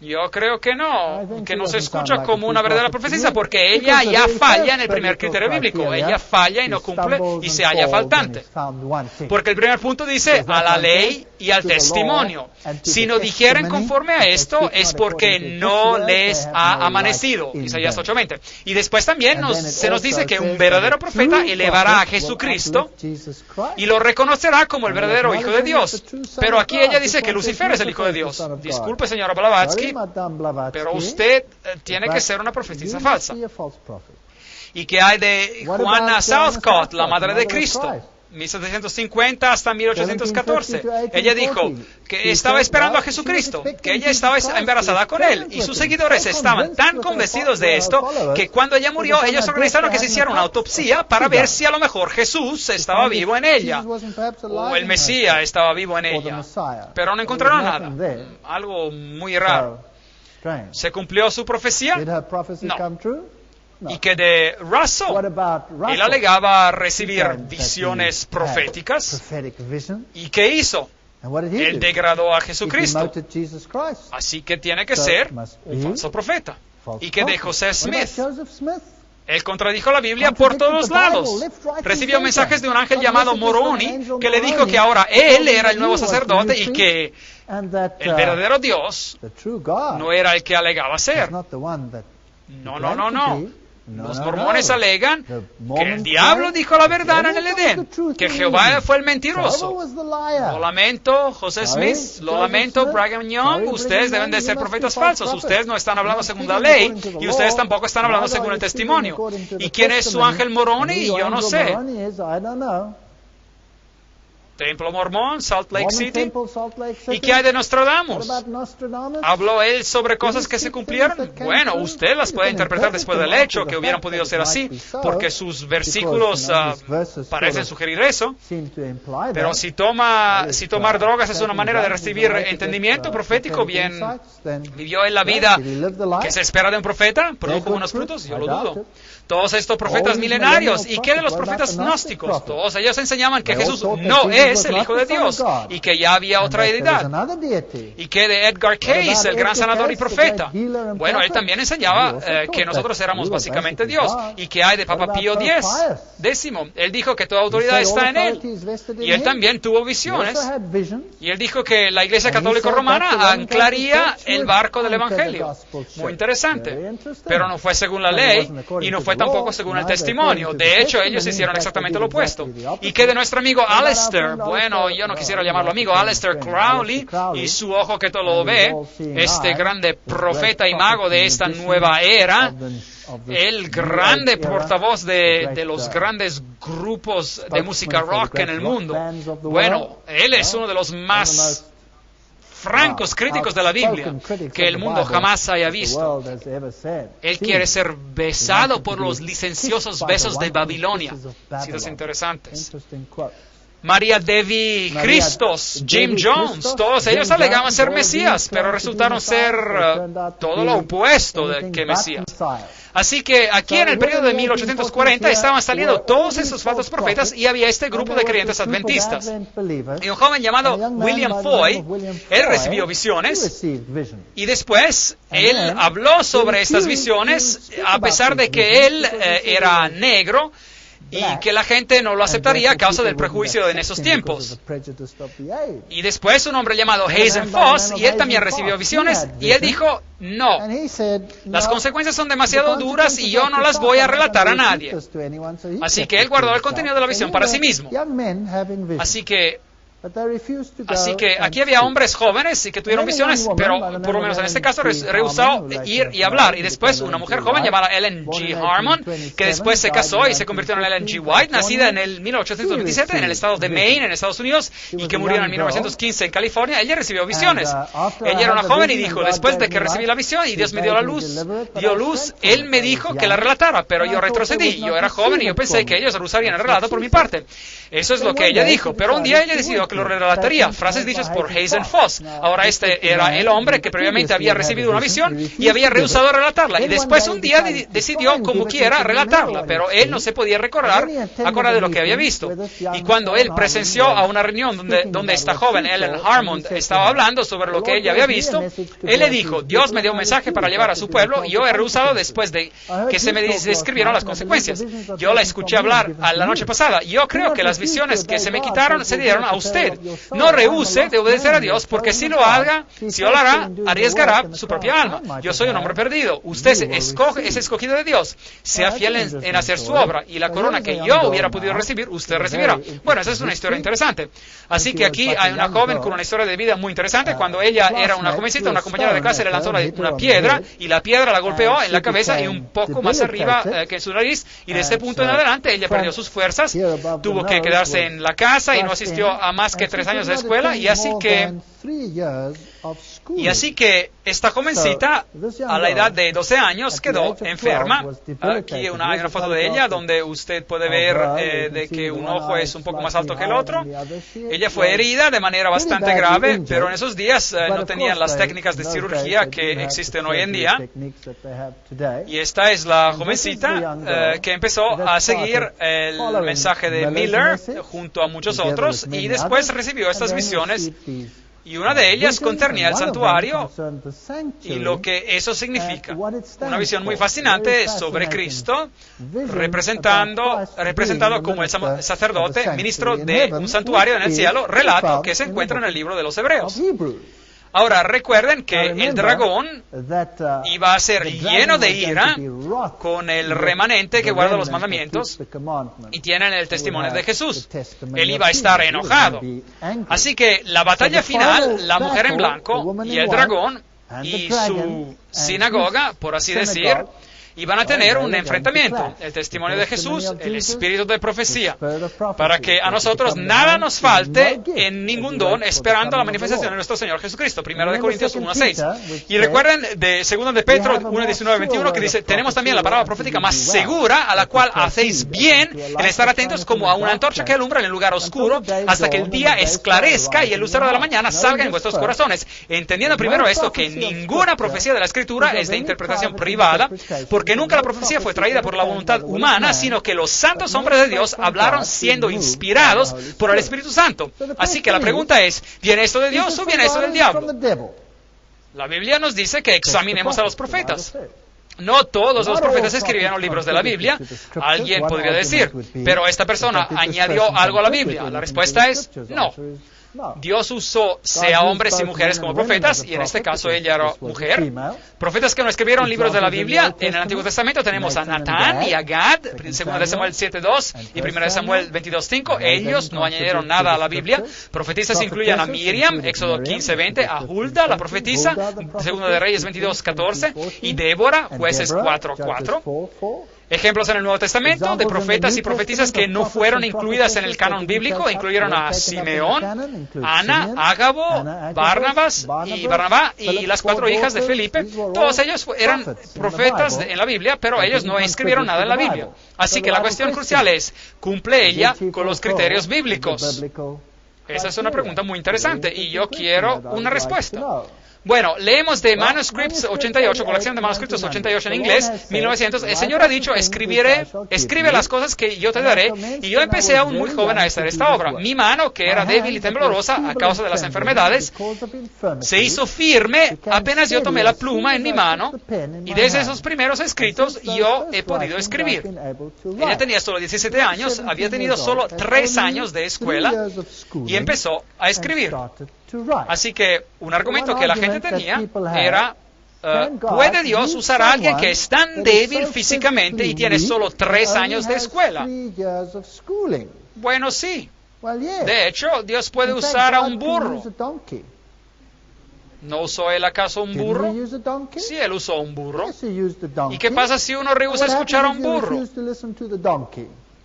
Yo creo que no se escucha como una verdadera profecía, porque ella ya falla en el primer criterio bíblico. Ella falla y no cumple y se halla faltante. Porque el primer punto dice a la ley y al testimonio. Si no dijeren conforme a esto, es porque no les ha amanecido. Isaías 8:20. Y después también se nos dice que un verdadero profeta elevará a Jesucristo y lo reconocerá como el verdadero Hijo de Dios. Pero aquí ella dice que Lucifer es el Hijo de Dios. Disculpe, señora Blavatsky, pero usted tiene que ser una profetisa falsa. ¿Y qué hay de Juana Southcott, la madre de Cristo? 1750 hasta 1814. Ella dijo que estaba esperando a Jesucristo, que ella estaba embarazada con él, y sus seguidores estaban tan convencidos de esto que cuando ella murió, ellos organizaron que se hiciera una autopsia para ver si a lo mejor Jesús estaba vivo en ella, o el Mesías estaba vivo en ella, pero no encontraron nada. Algo muy raro. ¿Se cumplió su profecía? No. Y que de Russell, él alegaba recibir visiones proféticas. ¿Y qué hizo? Él degradó a Jesucristo. Así que tiene que ser un falso profeta. ¿Y qué de José Smith? Él contradijo la Biblia por todos lados. Recibió mensajes de un ángel llamado Moroni que le dijo que ahora él era el nuevo sacerdote y que el verdadero Dios no era el que alegaba ser. No. Los mormones alegan que el diablo dijo la verdad en el Edén, que Jehová fue el mentiroso. Lo lamento, José Smith, lo lamento, Brigham Young, ustedes deben de ser profetas falsos. Ustedes no están hablando según la ley y ustedes tampoco están hablando según el testimonio. ¿Y quién es su ángel Moroni? Yo no sé. Templo Mormón, Salt Lake City. ¿Y qué hay de Nostradamus? ¿Habló él sobre cosas que se cumplieron? Bueno, usted las puede interpretar después del hecho, que hubieran podido ser así, porque sus versículos parecen sugerir eso. Pero si tomar drogas es una manera de recibir entendimiento profético, bien, ¿vivió él la vida que se espera de un profeta? ¿Produjo buenos frutos? Yo lo dudo. Todos estos profetas milenarios, ¿y qué de los profetas gnósticos? Todos ellos enseñaban que Jesús no es el Hijo de Dios y que ya había otra deidad. ¿Y qué de Edgar Cayce, el gran sanador y profeta? Bueno, él también enseñaba que nosotros éramos básicamente Dios. ¿Y qué hay de Papa Pío X? Él dijo que toda autoridad está en él. Y él también tuvo visiones. Y él dijo que la Iglesia Católica Romana anclaría el barco del Evangelio. Muy interesante. Pero no fue según la ley y no fue tampoco según el testimonio. De hecho, ellos hicieron exactamente lo opuesto. ¿Y qué de nuestro amigo Aleister? Bueno, yo no quisiera llamarlo amigo, Aleister Crowley y su ojo que todo lo ve, este grande profeta y mago de esta nueva era, el grande portavoz de los grandes grupos de música rock en el mundo. Bueno, él es uno de los más francos críticos de la Biblia que el mundo jamás haya visto. Él quiere ser besado por los licenciosos besos de Babilonia. Citas interesantes. María Devi Christos, Jim Jones, todos ellos alegaban ser Mesías, pero resultaron ser todo lo opuesto de que Mesías. Así que aquí en el periodo de 1840 estaban saliendo todos esos falsos profetas y había este grupo de creyentes adventistas. Y un joven llamado William Foy, él recibió visiones y después él habló sobre estas visiones a pesar de que él era negro y que la gente no lo aceptaría a causa del prejuicio en esos tiempos. Y después un hombre llamado Hazen Foss, y él también recibió visiones, y él dijo, no, las consecuencias son demasiado duras y yo no las voy a relatar a nadie. Así que él guardó el contenido de la visión para sí mismo. Así que aquí había hombres jóvenes y que tuvieron visiones, pero por lo menos en este caso rehusó ir y hablar. Y después una mujer joven llamada Ellen G. Harmon, que después se casó y se convirtió en Ellen G. White, nacida en el 1827 en el estado de Maine, en Estados Unidos, y que murió en 1915 en California. Ella recibió visiones. Ella era una joven y dijo, después de que recibí la visión y Dios me dio luz, Él me dijo que la relatara, pero yo retrocedí. Yo era joven y yo pensé que ellos rehusarían el relato por mi parte. Eso es lo que ella dijo, pero un día ella decidió que lo relataría, frases dichas por Hazen Foss. Ahora este era el hombre que previamente había recibido una visión y había rehusado relatarla, y después un día decidió como quiera relatarla, pero él no se podía acordar de lo que había visto. Y cuando él presenció a una reunión donde esta joven Ellen Harmon estaba hablando sobre lo que ella había visto, él le dijo, Dios me dio un mensaje para llevar a su pueblo y yo he rehusado después de que se me describieron las consecuencias. Yo la escuché hablar a la noche pasada y yo creo que las visiones que se me quitaron se dieron a usted. usted. No rehúse de obedecer a Dios, porque si lo haga, si lo hará, arriesgará su propia alma. Yo soy un hombre perdido. Usted es escogido de Dios. Sea fiel en hacer su obra, y la corona que yo hubiera podido recibir, usted recibirá. Bueno, esa es una historia interesante. Así que aquí hay una joven con una historia de vida muy interesante. Cuando ella era una jovencita, una compañera de clase le lanzó una piedra, y la piedra la golpeó en la cabeza y un poco más arriba que en su nariz, y de ese punto en adelante ella perdió sus fuerzas, tuvo que quedarse en la casa y no asistió a más que 3 años de escuela, y así que esta jovencita a la edad de 12 años quedó enferma. Aquí hay una foto de ella donde usted puede ver de que un ojo es un poco más alto que el otro. Ella fue herida de manera bastante grave, pero en esos días no tenían las técnicas de cirugía que existen hoy en día. Y esta es la jovencita que empezó a seguir el mensaje de Miller junto a muchos otros, y después recibió estas visiones. Y una de ellas concernía el santuario y lo que eso significa. Una visión muy fascinante sobre Cristo, representado como el sacerdote, ministro de un santuario en el cielo, relato que se encuentra en el libro de los Hebreos. Ahora, recuerden que el dragón iba a ser lleno de ira con el remanente que guarda los mandamientos y tienen el testimonio de Jesús. Él iba a estar enojado. Así que la batalla final, la mujer en blanco y el dragón y su sinagoga, por así decir, iban a tener un enfrentamiento, el testimonio de Jesús, el espíritu de profecía, para que a nosotros nada nos falte en ningún don, esperando la manifestación de nuestro Señor Jesucristo. 1 Corintios 1:6. Y recuerden de 2 de Pedro 1:19-21, que dice: tenemos también la palabra profética más segura, a la cual hacéis bien en estar atentos como a una antorcha que alumbra en el lugar oscuro, hasta que el día esclarezca y el lucero de la mañana salga en vuestros corazones. Entendiendo primero esto, que ninguna profecía de la Escritura es de interpretación privada, porque nunca la profecía fue traída por la voluntad humana, sino que los santos hombres de Dios hablaron siendo inspirados por el Espíritu Santo. Así que la pregunta es, ¿viene esto de Dios o viene esto del diablo? La Biblia nos dice que examinemos a los profetas. No todos los profetas escribieron libros de la Biblia, alguien podría decir, pero esta persona añadió algo a la Biblia. La respuesta es no. Dios usó sea hombres y mujeres como profetas, y en este caso ella era mujer. Profetas que no escribieron libros de la Biblia. En el Antiguo Testamento tenemos a Natán y a Gad, 2 de Samuel 7:2 y 1 de Samuel 22:5. Ellos no añadieron nada a la Biblia. Profetisas incluyen a Miriam, Éxodo 15:20, a Hulda, la profetisa, 2 de Reyes 22:14, y Débora, Jueces 4:4. Ejemplos en el Nuevo Testamento de profetas y profetisas que no fueron incluidas en el canon bíblico incluyeron a Simeón, Ana, Ágabo, Barnabá y las 4 hijas de Felipe. Todos ellos eran profetas en la Biblia, pero ellos no escribieron nada en la Biblia. Así que la cuestión crucial es, ¿cumple ella con los criterios bíblicos? Esa es una pregunta muy interesante y yo quiero una respuesta. Bueno, leemos de Manuscripts 88, colección de manuscritos 88 en inglés, 1900. El Señor ha dicho: escribe las cosas que yo te daré. Y yo empecé aún muy joven a hacer esta obra. Mi mano, que era débil y temblorosa a causa de las enfermedades, se hizo firme apenas yo tomé la pluma en mi mano. Y desde esos primeros escritos yo he podido escribir. Ella tenía solo 17 años, había tenido solo 3 años de escuela y empezó a escribir. Así que un argumento que la gente tenía era, ¿puede Dios usar a alguien que es tan débil físicamente y tiene solo 3 años de escuela? Bueno, sí. De hecho, Dios puede usar a un burro. ¿No usó él acaso un burro? Sí, él usó un burro. ¿Y qué pasa si uno rehúsa escuchar a un burro?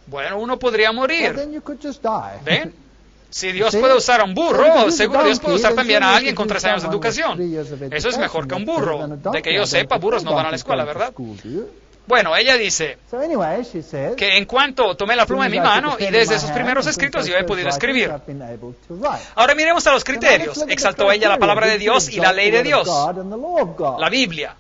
Bueno, uno podría morir. ¿Ven? Si Dios puede usar a un burro, seguro Dios puede usar también a alguien con 3 años de educación. Eso es mejor que un burro. De que yo sepa, burros no van a la escuela, ¿verdad? Bueno, ella dice que en cuanto tomé la pluma en mi mano y desde esos primeros escritos yo he podido escribir. Ahora miremos a los criterios. Exaltó ella la palabra de Dios y la ley de Dios, la Biblia.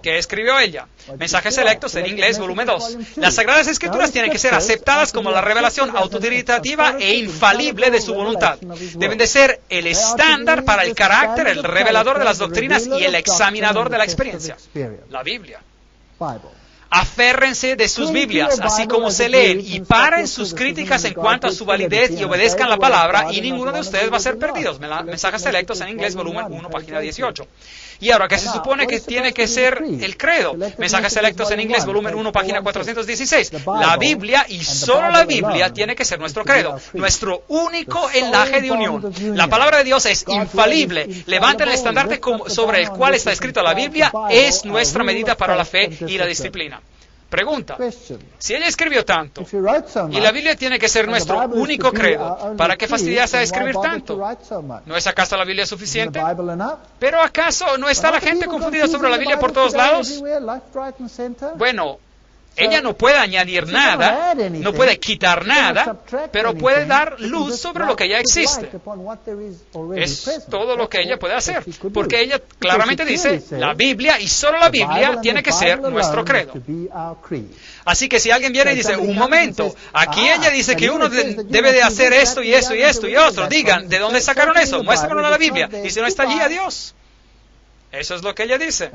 ¿Qué escribió ella? Mensajes selectos en inglés, volumen 2. Las Sagradas Escrituras tienen que ser aceptadas como la revelación autoritativa e infalible de su voluntad. Deben de ser el estándar para el carácter, el revelador de las doctrinas y el examinador de la experiencia. La Biblia. Aférrense de sus Biblias, así como se leen, y paren sus críticas en cuanto a su validez y obedezcan la palabra, y ninguno de ustedes va a ser perdidos. Mensajes selectos en inglés, volumen 1, página 18. Y ahora, ¿qué se supone que tiene que ser el credo? Mensajes selectos en inglés, volumen 1, página 416. La Biblia, y solo la Biblia, tiene que ser nuestro credo, nuestro único enlace de unión. La palabra de Dios es infalible. Levanten el estandarte sobre el cual está escrito la Biblia, es nuestra medida para la fe y la disciplina. Pregunta, si ella escribió tanto, y la Biblia tiene que ser nuestro único credo, ¿para qué fastidiarse a escribir tanto? ¿No es acaso la Biblia suficiente? ¿Pero acaso no está la gente confundida sobre la Biblia por todos lados? Bueno, ella no puede añadir nada, no puede quitar nada, pero puede dar luz sobre lo que ya existe. Es todo lo que ella puede hacer, porque ella claramente dice, la Biblia y solo la Biblia tiene que ser nuestro credo. Así que si alguien viene y dice, un momento, aquí ella dice que uno debe de hacer esto y esto y esto y otro, digan, ¿de dónde sacaron eso? Muéstrenlo en la Biblia. Y si no está allí, adiós. Eso es lo que ella dice.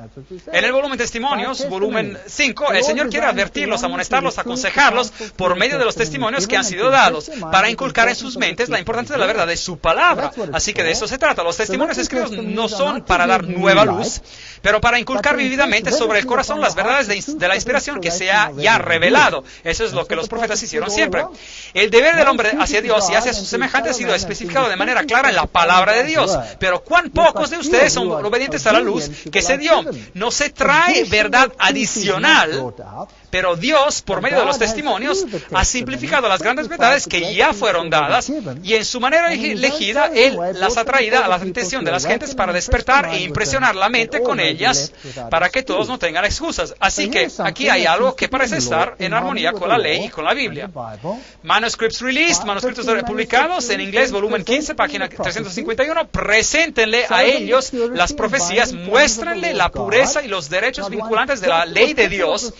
En el volumen Testimonios, volumen 5, el Señor quiere advertirlos, amonestarlos, aconsejarlos por medio de los testimonios que han sido dados para inculcar en sus mentes la importancia de la verdad de su palabra. Así que de eso se trata. Los testimonios escritos no son para dar nueva luz, pero para inculcar vividamente sobre el corazón las verdades de la inspiración que se ha ya revelado. Eso es lo que los profetas hicieron siempre. El deber del hombre hacia Dios y hacia sus semejantes ha sido especificado de manera clara en la palabra de Dios. Pero ¿cuán pocos de ustedes son obedientes a la luz que se dio? No se trae verdad adicional, pero Dios, por medio de los testimonios, ha simplificado las grandes verdades que ya fueron dadas, y en su manera elegida, Él las ha traído a la atención de las gentes para despertar e impresionar la mente con ellas, para que todos no tengan excusas. Así que aquí hay algo que parece estar en armonía con la ley y con la Biblia. Manuscripts released, manuscritos publicados en inglés, volumen 15, página 351. Preséntenle a ellos las profecías, muéstrenle la pureza y los derechos vinculantes de la ley de Dios.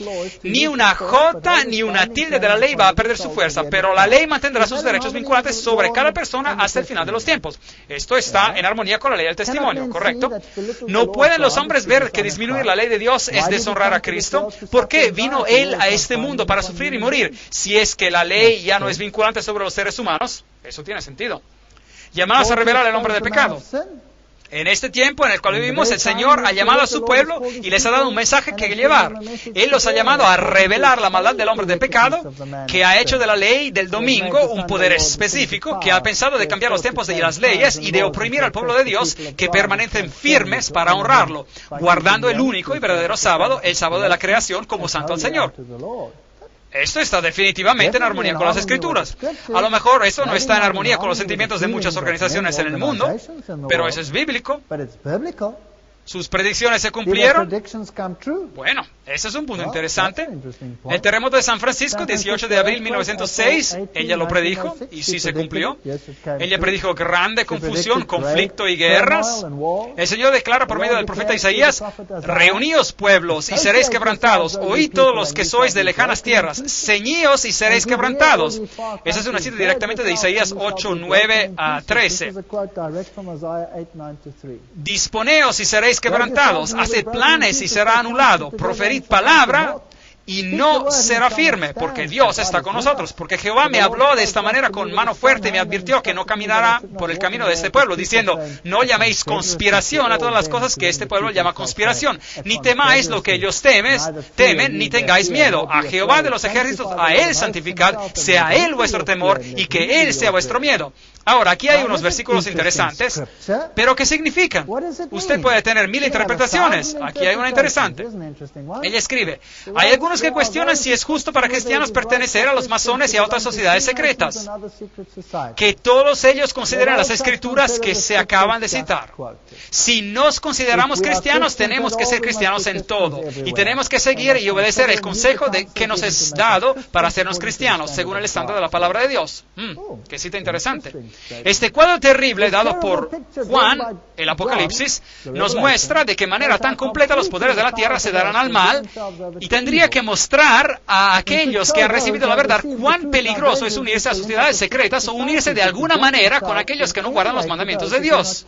Ni una jota ni una tilde de la ley va a perder su fuerza, pero la ley mantendrá sus derechos vinculantes sobre cada persona hasta el final de los tiempos. Esto está en armonía con la ley del testimonio, ¿correcto? ¿No pueden los hombres ver que disminuir la ley de Dios es deshonrar a Cristo? ¿Por qué vino Él a este mundo para sufrir y morir si es que la ley ya no es vinculante sobre los seres humanos? Eso tiene sentido. Llamados a revelar el hombre de pecado. En este tiempo en el cual vivimos, el Señor ha llamado a su pueblo y les ha dado un mensaje que llevar. Él los ha llamado a revelar la maldad del hombre de pecado, que ha hecho de la ley del domingo un poder específico, que ha pensado de cambiar los tiempos de las leyes y de oprimir al pueblo de Dios, que permanecen firmes para honrarlo, guardando el único y verdadero sábado, el sábado de la creación, como santo al Señor. Esto está definitivamente en armonía con las Escrituras. A lo mejor esto no está en armonía con los sentimientos de muchas organizaciones en el mundo, pero eso es bíblico. ¿Sus predicciones se cumplieron? Bueno, ese es un punto interesante. El terremoto de San Francisco, 18 de abril de 1906, ella lo predijo y sí se cumplió. Ella predijo grande confusión, conflicto y guerras. El Señor declara por medio del profeta Isaías, reuníos pueblos y seréis quebrantados, oíd todos los que sois de lejanas tierras, ceñíos y seréis quebrantados. Esa es una cita directamente de Isaías 8, 9 a 13. Disponeos y seréis quebrantados, haced planes y será anulado, proferid palabra y no será firme, porque Dios está con nosotros, porque Jehová me habló de esta manera con mano fuerte y me advirtió que no caminará por el camino de este pueblo, diciendo, no llaméis conspiración a todas las cosas que este pueblo llama conspiración, ni temáis lo que ellos temen, ni tengáis miedo. A Jehová de los ejércitos, a Él santificad, sea Él vuestro temor y que Él sea vuestro miedo. Ahora, aquí hay unos versículos interesantes, pero ¿qué significan? Usted puede tener 1000 interpretaciones. Aquí hay una interesante. Ella escribe, hay algunos que cuestionan si es justo para cristianos pertenecer a los masones y a otras sociedades secretas. Que todos ellos consideren las escrituras que se acaban de citar. Si nos consideramos cristianos, tenemos que ser cristianos en todo. Y tenemos que seguir y obedecer el consejo que nos es dado para hacernos cristianos, según el estándar de la palabra de Dios. Qué cita interesante. Este cuadro terrible dado por Juan, el Apocalipsis, nos muestra de qué manera tan completa los poderes de la tierra se darán al mal, y tendría que mostrar a aquellos que han recibido la verdad cuán peligroso es unirse a sociedades secretas o unirse de alguna manera con aquellos que no guardan los mandamientos de Dios.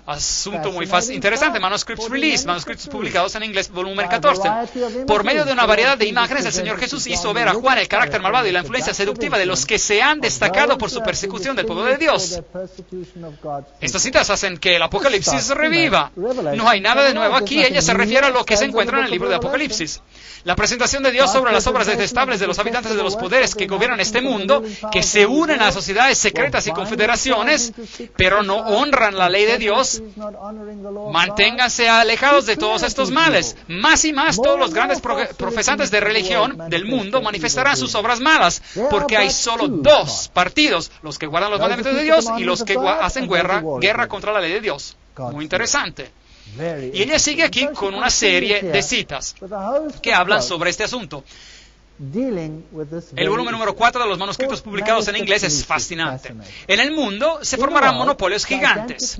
Asunto muy interesante. Manuscripts Released, manuscritos publicados en inglés, volumen 14. Por medio de una variedad de imágenes, el Señor Jesús hizo ver a Juan el carácter malvado y la influencia seductiva de los que se han destacado por su persecución del pueblo de Dios. Estas citas hacen que el Apocalipsis reviva. No hay nada de nuevo aquí. Ella se refiere a lo que se encuentra en el libro de Apocalipsis. La presentación de Dios sobre las obras detestables de los habitantes de los poderes que gobiernan este mundo, que se unen a sociedades secretas y confederaciones, pero no honran la ley de Dios. Manténganse alejados de todos estos males. Más y más todos los grandes profesantes de religión del mundo manifestarán sus obras malas, porque hay solo dos partidos, los que guardan los mandamientos de Dios y los que hacen guerra contra la ley de Dios. Muy interesante. Y ella sigue aquí con una serie de citas que hablan sobre este asunto. El volumen número 4 de los manuscritos publicados en inglés es fascinante. En el mundo se formarán monopolios gigantes.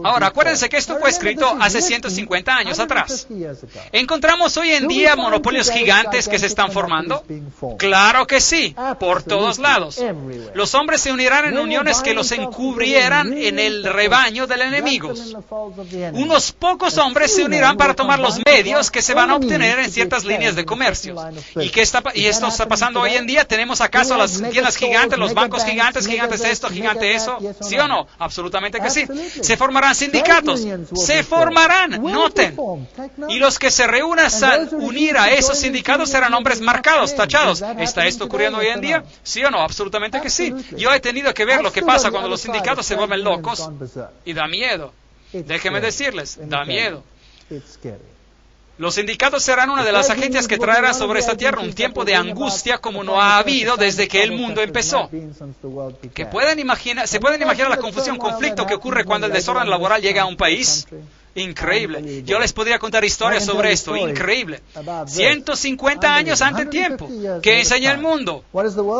Ahora, acuérdense que esto fue escrito hace 150 años atrás. ¿Encontramos hoy en día monopolios gigantes que se están formando? Claro que sí, por todos lados. Los hombres se unirán en uniones que los encubrieran en el rebaño del enemigo. Unos pocos hombres se unirán para tomar los medios que se van a obtener en ciertas líneas de comercio. ¿Y esto está pasando hoy en día? ¿Tenemos acaso las tiendas gigantes, los bancos gigantes, gigantes esto, gigante eso? ¿Sí o no? Absolutamente que sí. Se formarán sindicatos. Se formarán, noten. Y los que se reúnan a unir a esos sindicatos serán hombres marcados, tachados. ¿Está esto ocurriendo hoy en día? ¿Sí o no? Absolutamente que sí. Yo he tenido que ver lo que pasa cuando los sindicatos se vuelven locos y da miedo. Déjenme decirles, da miedo. Los sindicatos serán una de las agencias que traerán sobre esta tierra un tiempo de angustia como no ha habido desde que el mundo empezó. ¿Se pueden imaginar la confusión, conflicto que ocurre cuando el desorden laboral llega a un país? Increíble. Yo les podría contar historias sobre esto. Increíble. 150 años antes de tiempo. ¿Qué enseña el mundo?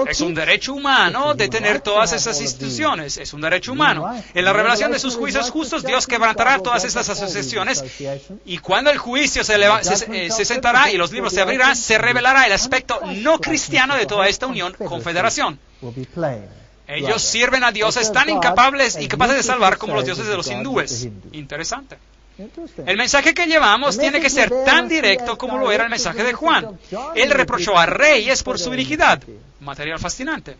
Es un derecho humano de tener todas esas instituciones. Es un derecho humano. En la revelación de sus juicios justos, Dios quebrantará todas estas asociaciones. Y cuando el juicio se sentará y los libros se abrirán, se revelará el aspecto no cristiano de toda esta unión, confederación. Ellos sirven a dioses tan incapaces de salvar como los dioses de los hindúes. Interesante. El mensaje que llevamos tiene que ser tan directo como lo era el mensaje de Juan. Él reprochó a reyes por su iniquidad. Material fascinante.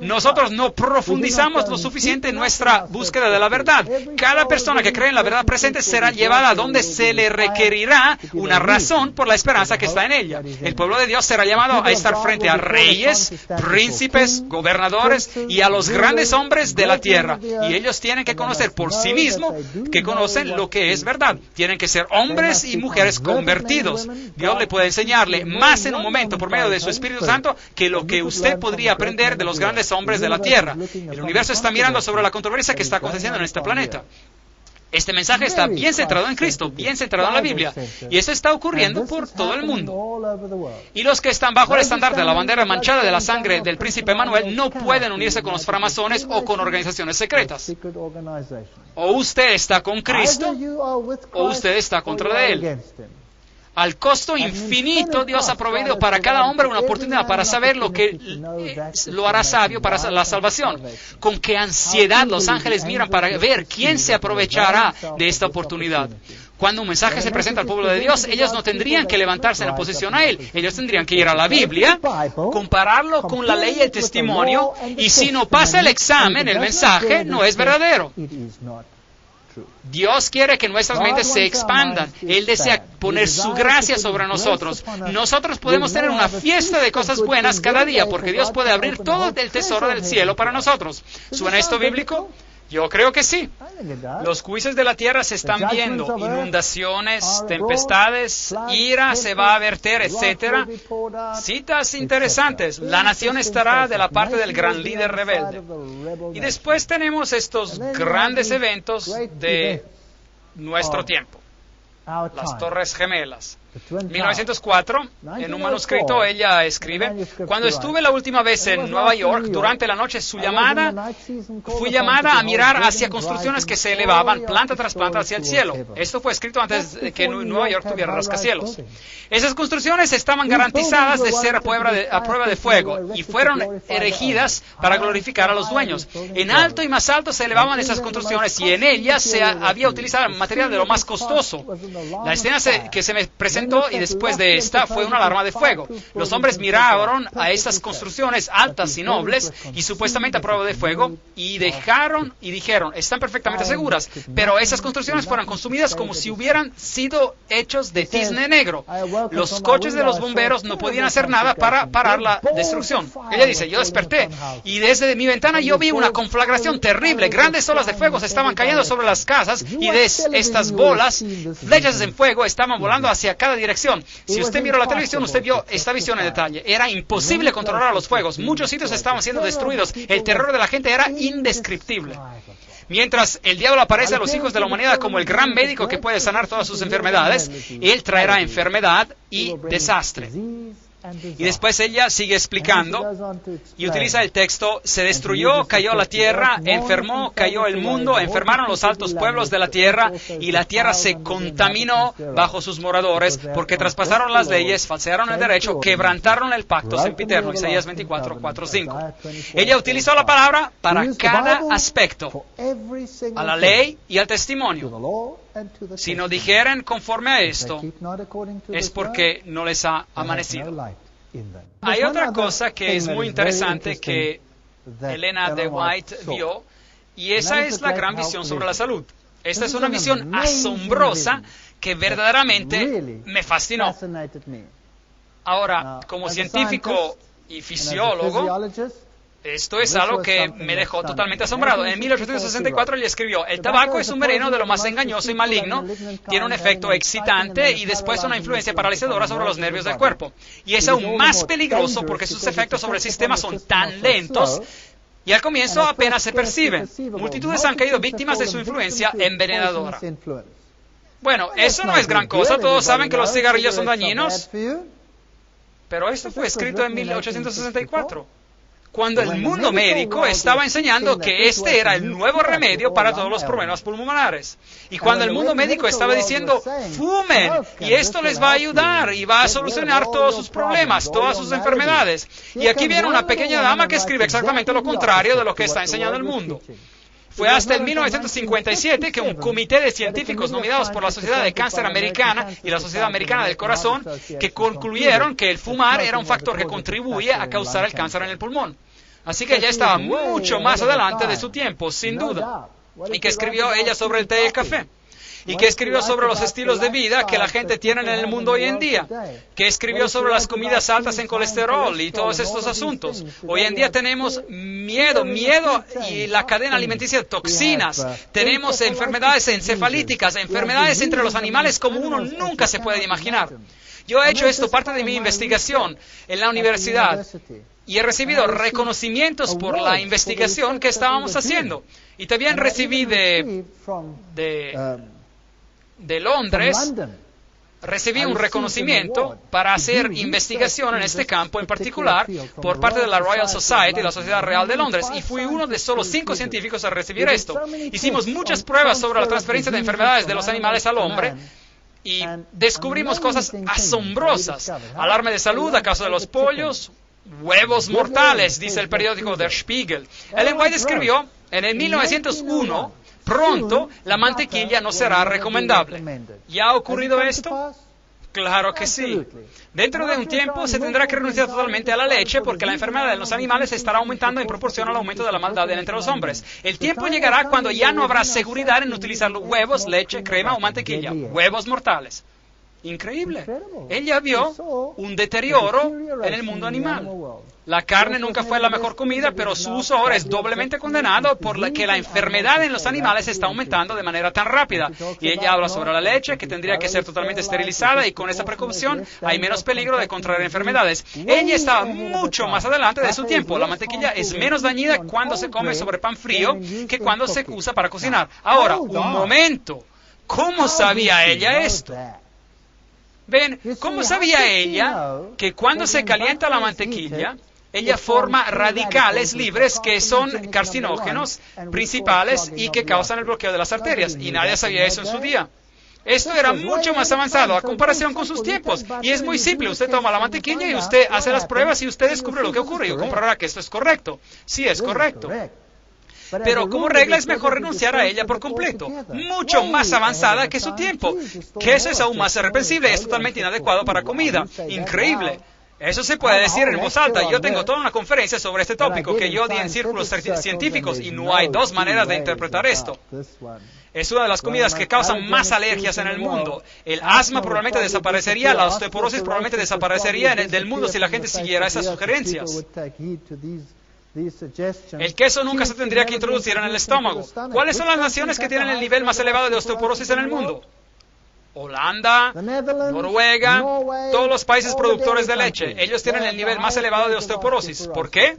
Nosotros no profundizamos lo suficiente en nuestra búsqueda de la verdad. Cada persona que cree en la verdad presente será llevada a donde se le requerirá una razón por la esperanza que está en ella. El pueblo de Dios será llamado a estar frente a reyes, príncipes, gobernadores y a los grandes hombres de la tierra. Y ellos tienen que conocer por sí mismos que conocen lo que es verdad. Tienen que ser hombres y mujeres convertidos. Dios le puede enseñarle más en un momento por medio de su Espíritu Santo que lo que usted podría aprender de los grandes hombres de la tierra. El universo está mirando sobre la controversia que está aconteciendo en este planeta. Este mensaje está bien centrado en Cristo, bien centrado en la Biblia. Y eso está ocurriendo por todo el mundo. Y los que están bajo el estandarte de la bandera manchada de la sangre del príncipe Emanuel no pueden unirse con los framasones o con organizaciones secretas. O usted está con Cristo, o usted está contra Él. Al costo infinito, Dios ha proveído para cada hombre una oportunidad para saber lo que lo hará sabio para la salvación. Con qué ansiedad los ángeles miran para ver quién se aprovechará de esta oportunidad. Cuando un mensaje se presenta al pueblo de Dios, ellos no tendrían que levantarse en oposición a él. Ellos tendrían que ir a la Biblia, compararlo con la ley y el testimonio, y si no pasa el examen, el mensaje no es verdadero. Dios quiere que nuestras mentes se expandan. Él desea poner su gracia sobre nosotros. Nosotros podemos tener una fiesta de cosas buenas cada día porque Dios puede abrir todo el tesoro del cielo para nosotros. ¿Suena esto bíblico? Yo creo que sí. Los juicios de la tierra se están viendo. Inundaciones, tempestades, ira se va a verter, etc. Citas interesantes. La nación estará de la parte del gran líder rebelde. Y después tenemos estos grandes eventos de nuestro tiempo. Las Torres Gemelas. 1904, en un manuscrito, ella escribe: cuando estuve la última vez en Nueva York, durante la noche fui llamada a mirar hacia construcciones que se elevaban planta tras planta hacia el cielo. Esto fue escrito antes de que Nueva York tuviera rascacielos. Esas construcciones estaban garantizadas de ser a prueba de fuego y fueron erigidas para glorificar a los dueños. En alto y más alto se elevaban esas construcciones y en ellas se había utilizado material de lo más costoso. La escena que se me presentó y después de esta fue una alarma de fuego. Los hombres miraron a estas construcciones altas y nobles y supuestamente a prueba de fuego y dijeron, están perfectamente seguras, pero esas construcciones fueron consumidas como si hubieran sido hechos de cisne negro. Los coches de los bomberos no podían hacer nada para parar la destrucción. Ella dice: yo desperté y desde mi ventana yo vi una conflagración terrible. Grandes olas de fuego se estaban cayendo sobre las casas y de estas bolas, flechas en fuego, estaban volando hacia cada dirección. Si usted miró la televisión, usted vio esta visión en detalle. Era imposible controlar los fuegos. Muchos sitios estaban siendo destruidos. El terror de la gente era indescriptible. Mientras el diablo aparece a los hijos de la humanidad como el gran médico que puede sanar todas sus enfermedades, él traerá enfermedad y desastre. Y después ella sigue explicando y utiliza el texto: se destruyó, cayó la tierra, enfermó, cayó el mundo, enfermaron los altos pueblos de la tierra y la tierra se contaminó bajo sus moradores porque traspasaron las leyes, falsearon el derecho, quebrantaron el pacto sempiterno. Isaías 24, 4, 5. Ella utilizó la palabra para cada aspecto, a la ley y al testimonio. Si no dijeren conforme a esto, es porque no les ha amanecido. Hay otra cosa que es muy interesante que Elena de White vio, y esa es la gran visión sobre la salud. Esta es una visión asombrosa que verdaderamente me fascinó. Ahora, como científico y fisiólogo, esto es algo que me dejó totalmente asombrado. En 1864 ella escribió: el tabaco es un veneno de lo más engañoso y maligno, tiene un efecto excitante y después una influencia paralizadora sobre los nervios del cuerpo. Y es aún más peligroso porque sus efectos sobre el sistema son tan lentos y al comienzo apenas se perciben. Multitudes han caído víctimas de su influencia envenenadora. Bueno, eso no es gran cosa. Todos saben que los cigarrillos son dañinos, pero esto fue escrito en 1864. Cuando el mundo médico estaba enseñando que este era el nuevo remedio para todos los problemas pulmonares. Y cuando el mundo médico estaba diciendo: fumen, y esto les va a ayudar y va a solucionar todos sus problemas, todas sus enfermedades. Y aquí viene una pequeña dama que escribe exactamente lo contrario de lo que está enseñando el mundo. Fue hasta el 1957 que un comité de científicos nominados por la Sociedad de Cáncer Americana y la Sociedad Americana del Corazón que concluyeron que el fumar era un factor que contribuye a causar el cáncer en el pulmón. Así que ella estaba mucho más adelante de su tiempo, sin duda. ¿Y qué escribió ella sobre el té y el café? ¿Y qué escribió sobre los estilos de vida que la gente tiene en el mundo hoy en día? ¿Qué escribió sobre las comidas altas en colesterol y todos estos asuntos? Hoy en día tenemos miedo y la cadena alimenticia de toxinas. Tenemos enfermedades encefalíticas, enfermedades entre los animales como uno nunca se puede imaginar. Yo he hecho esto parte de mi investigación en la universidad y he recibido reconocimientos por la investigación que estábamos haciendo. Y también recibí de Londres, recibí un reconocimiento para hacer investigación en este campo en particular por parte de la Royal Society, la Sociedad Real de Londres, y fui uno de solo 5 científicos a recibir esto. Hicimos muchas pruebas sobre la transferencia de enfermedades de los animales al hombre y descubrimos cosas asombrosas. Alarma de salud a causa de los pollos, huevos mortales, dice el periódico Der Spiegel. Ellen White escribió en el 1901: pronto la mantequilla no será recomendable. ¿Ya ha ocurrido esto? Claro que sí. Dentro de un tiempo se tendrá que renunciar totalmente a la leche porque la enfermedad de los animales estará aumentando en proporción al aumento de la maldad entre los hombres. El tiempo llegará cuando ya no habrá seguridad en utilizar huevos, leche, crema o mantequilla. Huevos mortales. Increíble. Ella vio un deterioro en el mundo animal. La carne nunca fue la mejor comida, pero su uso ahora es doblemente condenado por que la enfermedad en los animales está aumentando de manera tan rápida. Y ella habla sobre la leche, que tendría que ser totalmente esterilizada, y con esta precaución hay menos peligro de contraer enfermedades. Ella estaba mucho más adelante de su tiempo. La mantequilla es menos dañina cuando se come sobre pan frío que cuando se usa para cocinar. Ahora, un momento. ¿Cómo sabía ella esto? Ven, ¿cómo sabía ella que cuando se calienta la mantequilla, ella forma radicales libres que son carcinógenos principales y que causan el bloqueo de las arterias? Y nadie sabía eso en su día. Esto era mucho más avanzado a comparación con sus tiempos. Y es muy simple. Usted toma la mantequilla y usted hace las pruebas y usted descubre lo que ocurre y comprobará que esto es correcto. Sí, es correcto. Pero como regla es mejor renunciar a ella por completo. Mucho más avanzada que su tiempo. Que eso es aún más irreversible. Es totalmente inadecuado para comida. Increíble. Eso se puede decir en voz alta. Yo tengo toda una conferencia sobre este tópico que yo di en círculos científicos y no hay dos maneras de interpretar esto. Es una de las comidas que causan más alergias en el mundo. El asma probablemente desaparecería, la osteoporosis probablemente desaparecería del mundo si la gente siguiera esas sugerencias. El queso nunca se tendría que introducir en el estómago. ¿Cuáles son las naciones que tienen el nivel más elevado de osteoporosis en el mundo? Holanda, Noruega, todos los países productores de leche. Ellos tienen el nivel más elevado de osteoporosis. ¿Por qué?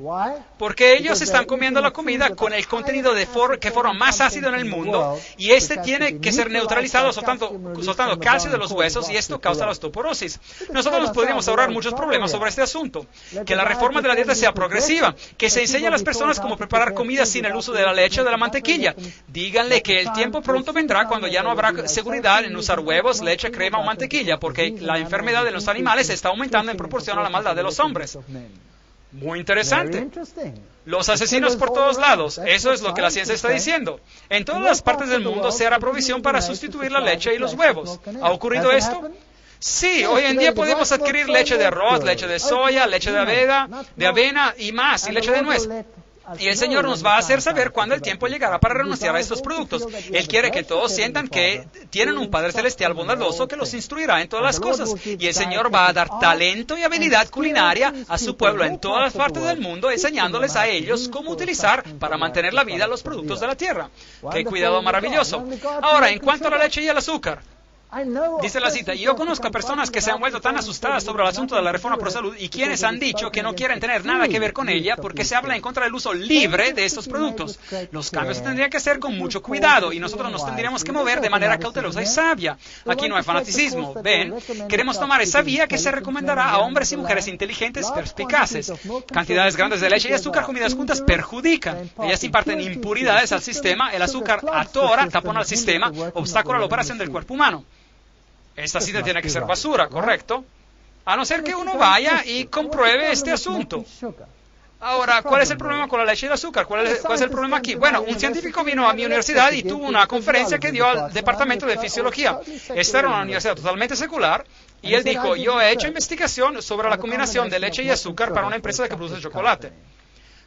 Porque ellos están comiendo la comida con el contenido que forma más ácido en el mundo y este tiene que ser neutralizado soltando calcio de los huesos y esto causa la osteoporosis. Nosotros nos podríamos ahorrar muchos problemas sobre este asunto. Que la reforma de la dieta sea progresiva, que se enseñe a las personas cómo preparar comida sin el uso de la leche o de la mantequilla. Díganle que el tiempo pronto vendrá cuando ya no habrá seguridad en usar huevos, leche, crema o mantequilla, porque la enfermedad de los animales está aumentando en proporción a la maldad de los hombres. Muy interesante. Los asesinos por todos lados, eso es lo que la ciencia está diciendo. En todas las partes del mundo se hará provisión para sustituir la leche y los huevos. ¿Ha ocurrido esto? Sí, hoy en día podemos adquirir leche de arroz, leche de soya, leche de avena y más, y leche de nuez. Y el Señor nos va a hacer saber cuándo el tiempo llegará para renunciar a estos productos. Él quiere que todos sientan que tienen un Padre Celestial bondadoso que los instruirá en todas las cosas. Y el Señor va a dar talento y habilidad culinaria a su pueblo en todas las partes del mundo, enseñándoles a ellos cómo utilizar para mantener la vida los productos de la tierra. ¡Qué cuidado maravilloso! Ahora, en cuanto a la leche y el azúcar. Dice la cita, yo conozco a personas que se han vuelto tan asustadas sobre el asunto de la reforma pro salud y quienes han dicho que no quieren tener nada que ver con ella porque se habla en contra del uso libre de estos productos. Los cambios se tendrían que hacer con mucho cuidado y nosotros nos tendríamos que mover de manera cautelosa y sabia. Aquí no hay fanaticismo. Ven, queremos tomar esa vía que se recomendará a hombres y mujeres inteligentes, perspicaces. Cantidades grandes de leche y azúcar comidas juntas perjudican. Ellas imparten impuridades al sistema, el azúcar atora, tapona al sistema, obstáculo a la operación del cuerpo humano. Esta cita tiene que ser basura, ¿correcto? A no ser que uno vaya y compruebe este asunto. Ahora, ¿cuál es el problema con la leche y el azúcar? ¿Cuál es el problema aquí? Bueno, un científico vino a mi universidad y tuvo una conferencia que dio al departamento de fisiología. Esta era una universidad totalmente secular y él dijo, yo he hecho investigación sobre la combinación de leche y azúcar para una empresa que produce chocolate.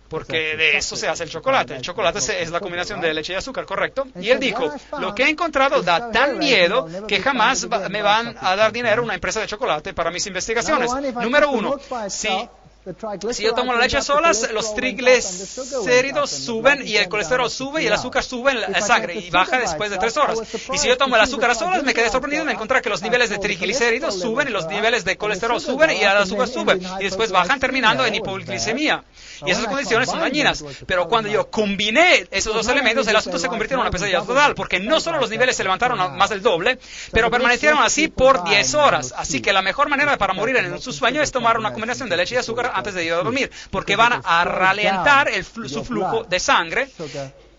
Porque de eso se hace el chocolate. El chocolate es la combinación de leche y azúcar, ¿correcto? Y él dijo, lo que he encontrado da tan miedo que jamás me van a dar dinero una empresa de chocolate para mis investigaciones. Número uno, si yo tomo la leche solas, los triglicéridos suben y el colesterol sube y el azúcar sube en la sangre y baja después de 3 horas. Y si yo tomo el azúcar a solas, me quedé sorprendido de encontrar que los niveles de triglicéridos suben y los niveles de colesterol suben y el azúcar sube. Y después bajan terminando en hipoglicemia. Y esas condiciones son dañinas. Pero cuando yo combiné esos dos elementos, el asunto se convirtió en una pesadilla total, porque no solo los niveles se levantaron a más del doble, pero permanecieron así por 10 horas. Así que la mejor manera para morir en su sueño es tomar una combinación de leche y azúcar antes de ir a dormir, porque van a ralentar su flujo de sangre.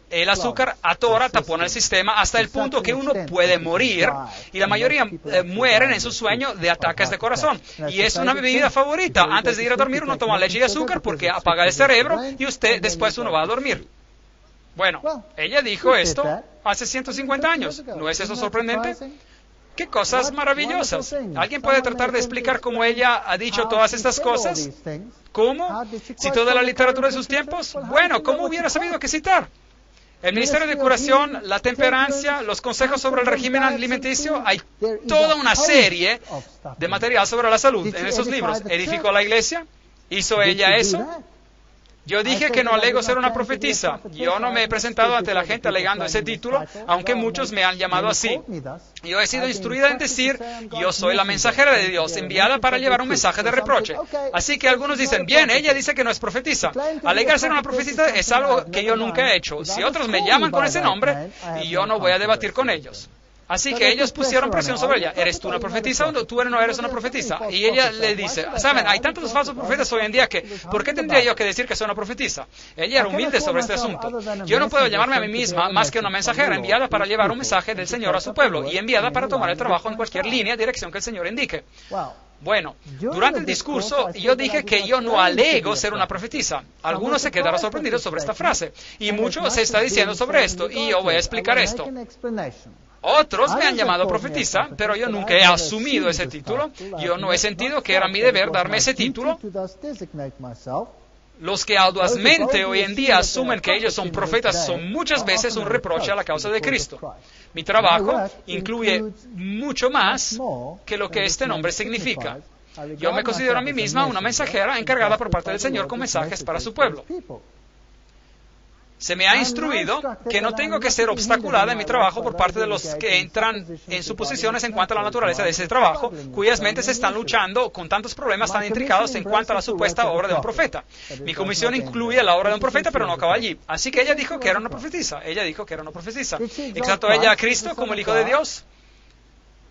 El azúcar atora, tapona el sistema hasta el punto que uno puede morir y la mayoría mueren en su sueño de ataques de corazón. Y es una bebida favorita. Antes de ir a dormir uno toma leche y azúcar porque apaga el cerebro y después uno va a dormir. Bueno, ella dijo esto hace 150 años. ¿No es eso sorprendente? ¡Qué cosas maravillosas! ¿Alguien puede tratar de explicar cómo ella ha dicho todas estas cosas? ¿Cómo? ¿Citó de la literatura de sus tiempos? Bueno, ¿cómo hubiera sabido qué citar? El Ministerio de Curación, la Temperancia, los consejos sobre el régimen alimenticio, hay toda una serie de material sobre la salud en esos libros. ¿Edificó la iglesia? ¿Hizo ella eso? Yo dije que no alego ser una profetisa. Yo no me he presentado ante la gente alegando ese título, aunque muchos me han llamado así. Yo he sido instruida en decir, yo soy la mensajera de Dios, enviada para llevar un mensaje de reproche. Así que algunos dicen, bien, ella dice que no es profetisa. Alegar ser una profetisa es algo que yo nunca he hecho. Si otros me llaman con ese nombre, yo no voy a debatir con ellos. Así que ellos pusieron presión sobre ella. ¿Eres tú una profetisa o tú no eres una profetisa? Y ella le dice, saben, hay tantos falsos profetas hoy en día que, ¿por qué tendría yo que decir que soy una profetisa? Ella era humilde sobre este asunto. Yo no puedo llamarme a mí misma más que una mensajera enviada para llevar un mensaje del Señor a su pueblo y enviada para tomar el trabajo en cualquier línea, dirección que el Señor indique. Bueno, durante el discurso yo dije que yo no alego ser una profetisa. Algunos se quedaron sorprendidos sobre esta frase. Y mucho se está diciendo sobre esto, y yo voy a explicar esto. Otros me han llamado profetisa, pero yo nunca he asumido ese título. Yo no he sentido que era mi deber darme ese título. Los que audazmente hoy en día asumen que ellos son profetas son muchas veces un reproche a la causa de Cristo. Mi trabajo incluye mucho más que lo que este nombre significa. Yo me considero a mí misma una mensajera encargada por parte del Señor con mensajes para su pueblo. Se me ha instruido que no tengo que ser obstaculada en mi trabajo por parte de los que entran en suposiciones en cuanto a la naturaleza de ese trabajo, cuyas mentes están luchando con tantos problemas tan intricados en cuanto a la supuesta obra de un profeta. Mi comisión incluye la obra de un profeta, pero no acaba allí. Así que ella dijo que era una profetisa. Ella dijo que era una profetisa. ¿Exaltó ella a Cristo como el Hijo de Dios?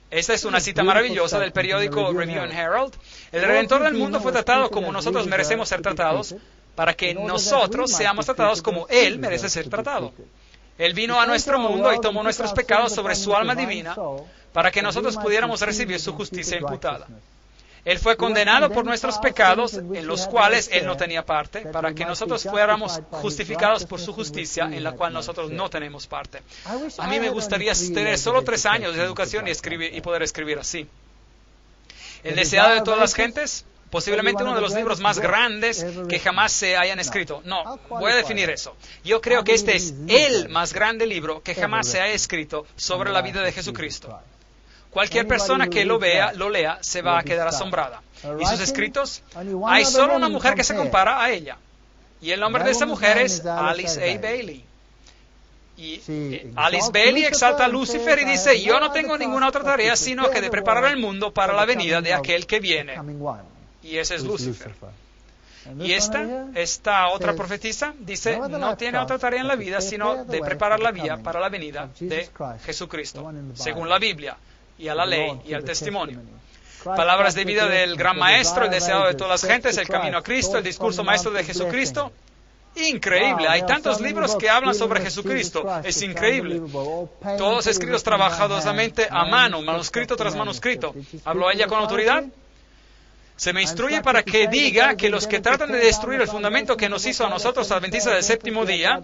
Esta es una cita maravillosa del periódico Review and Herald. El Redentor del mundo fue tratado como nosotros merecemos ser tratados, para que nosotros seamos tratados como Él merece ser tratado. Él vino a nuestro mundo y tomó nuestros pecados sobre su alma divina para que nosotros pudiéramos recibir su justicia imputada. Él fue condenado por nuestros pecados, en los cuales Él no tenía parte, para que nosotros fuéramos justificados por su justicia, en la cual nosotros no tenemos parte. A mí me gustaría tener solo 3 años de educación y poder escribir así. El deseado de todas las gentes, posiblemente uno de los libros más grandes que jamás se hayan escrito. No, voy a definir eso. Yo creo que este es el más grande libro que jamás se haya escrito sobre la vida de Jesucristo. Cualquier persona que lo lea, se va a quedar asombrada. ¿Y sus escritos? Hay solo una mujer que se compara a ella. Y el nombre de esa mujer es Alice A. Bailey. Y Alice Bailey exalta a Lucifer y dice, yo no tengo ninguna otra tarea sino que de preparar el mundo para la venida de aquel que viene. Y ese es Lucifer. Y esta otra profetisa dice, no tiene otra tarea en la vida sino de preparar la vía para la venida de Jesucristo, según la Biblia, y a la ley y al testimonio. Palabras de vida del gran maestro, el deseado de todas las gentes, el camino a Cristo, el discurso maestro de Jesucristo. Increíble, hay tantos libros que hablan sobre Jesucristo, es increíble. Todos escritos trabajadosamente a mano, manuscrito tras manuscrito. ¿Habló ella con autoridad? Se me instruye para que diga que los que tratan de destruir el fundamento que nos hizo a nosotros adventistas del séptimo día,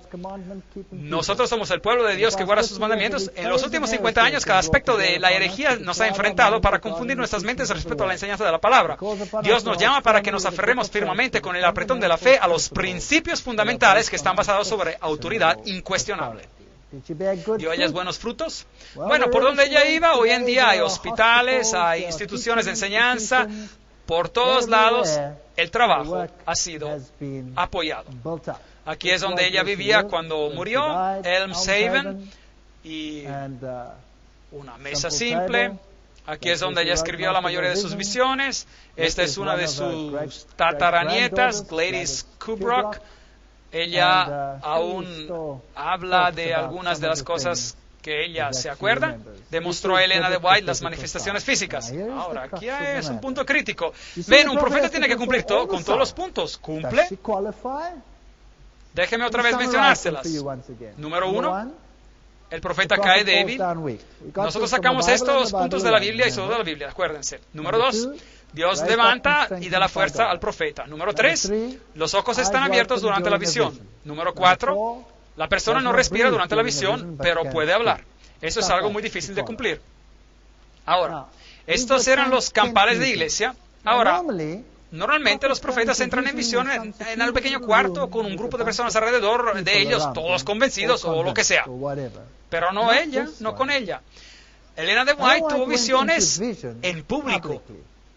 nosotros somos el pueblo de Dios que guarda sus mandamientos. En los últimos 50 años, cada aspecto de la herejía nos ha enfrentado para confundir nuestras mentes respecto a la enseñanza de la palabra. Dios nos llama para que nos aferremos firmemente con el apretón de la fe a los principios fundamentales que están basados sobre autoridad incuestionable. ¿Dio ellas buenos frutos? Bueno, por donde ella iba, hoy en día hay hospitales, hay instituciones de enseñanza. Por todos lados, el trabajo ha sido apoyado. Aquí es donde ella vivía cuando murió, Elms Haven, y una mesa simple. Aquí es donde ella escribió la mayoría de sus visiones. Esta es una de sus tataranietas, Gladys Kubrock. Ella aún habla de algunas de las cosas que ella se acuerda. Demostró a Elena de White las manifestaciones físicas. Ahora, aquí es un punto crítico. Ven, un profeta tiene que cumplir con todos los puntos. ¿Cumple? Déjeme otra vez mencionárselas. Número 1, el profeta cae débil. Nosotros sacamos estos puntos de la Biblia y solo de la Biblia, acuérdense. Número 2, Dios levanta y da la fuerza al profeta. Número 3, los ojos están abiertos durante la visión. Número 4, la persona no respira durante la visión, pero puede hablar. Eso es algo muy difícil de cumplir. Ahora, estos eran los campales de iglesia. Ahora, normalmente los profetas entran en visión en un pequeño cuarto con un grupo de personas alrededor de ellos, todos convencidos o lo que sea. Pero no ella, no con ella. Elena de White tuvo visiones en público,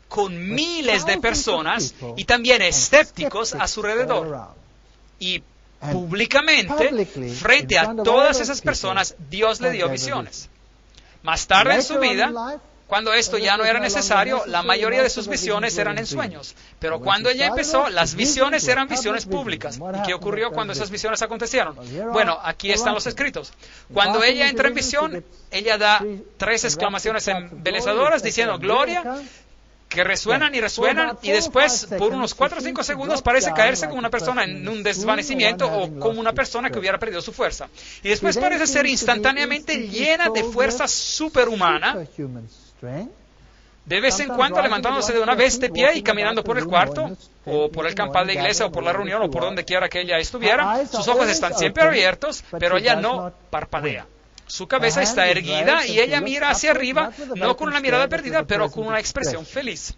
con miles de personas y también escépticos a su alrededor. Y públicamente, frente a todas esas personas, Dios le dio visiones. Más tarde en su vida, Cuando esto ya no era necesario, la mayoría de sus visiones eran en sueños. Pero cuando ella empezó, las visiones eran visiones públicas. ¿Y qué ocurrió cuando esas visiones acontecieron? Bueno, aquí están los escritos. Cuando ella entra en visión, ella da 3 exclamaciones embelezadoras diciendo gloria, que resuenan y resuenan, y después, por unos 4 o 5 segundos, parece caerse como una persona en un desvanecimiento o como una persona que hubiera perdido su fuerza. Y después parece ser instantáneamente llena de fuerza superhumana, de vez en cuando levantándose de una vez de pie y caminando por el cuarto, o por el campal de iglesia, o por la reunión, o por donde quiera que ella estuviera. Sus ojos están siempre abiertos, pero ella no parpadea. Su cabeza está erguida y ella mira hacia arriba, no con una mirada perdida, pero con una expresión feliz.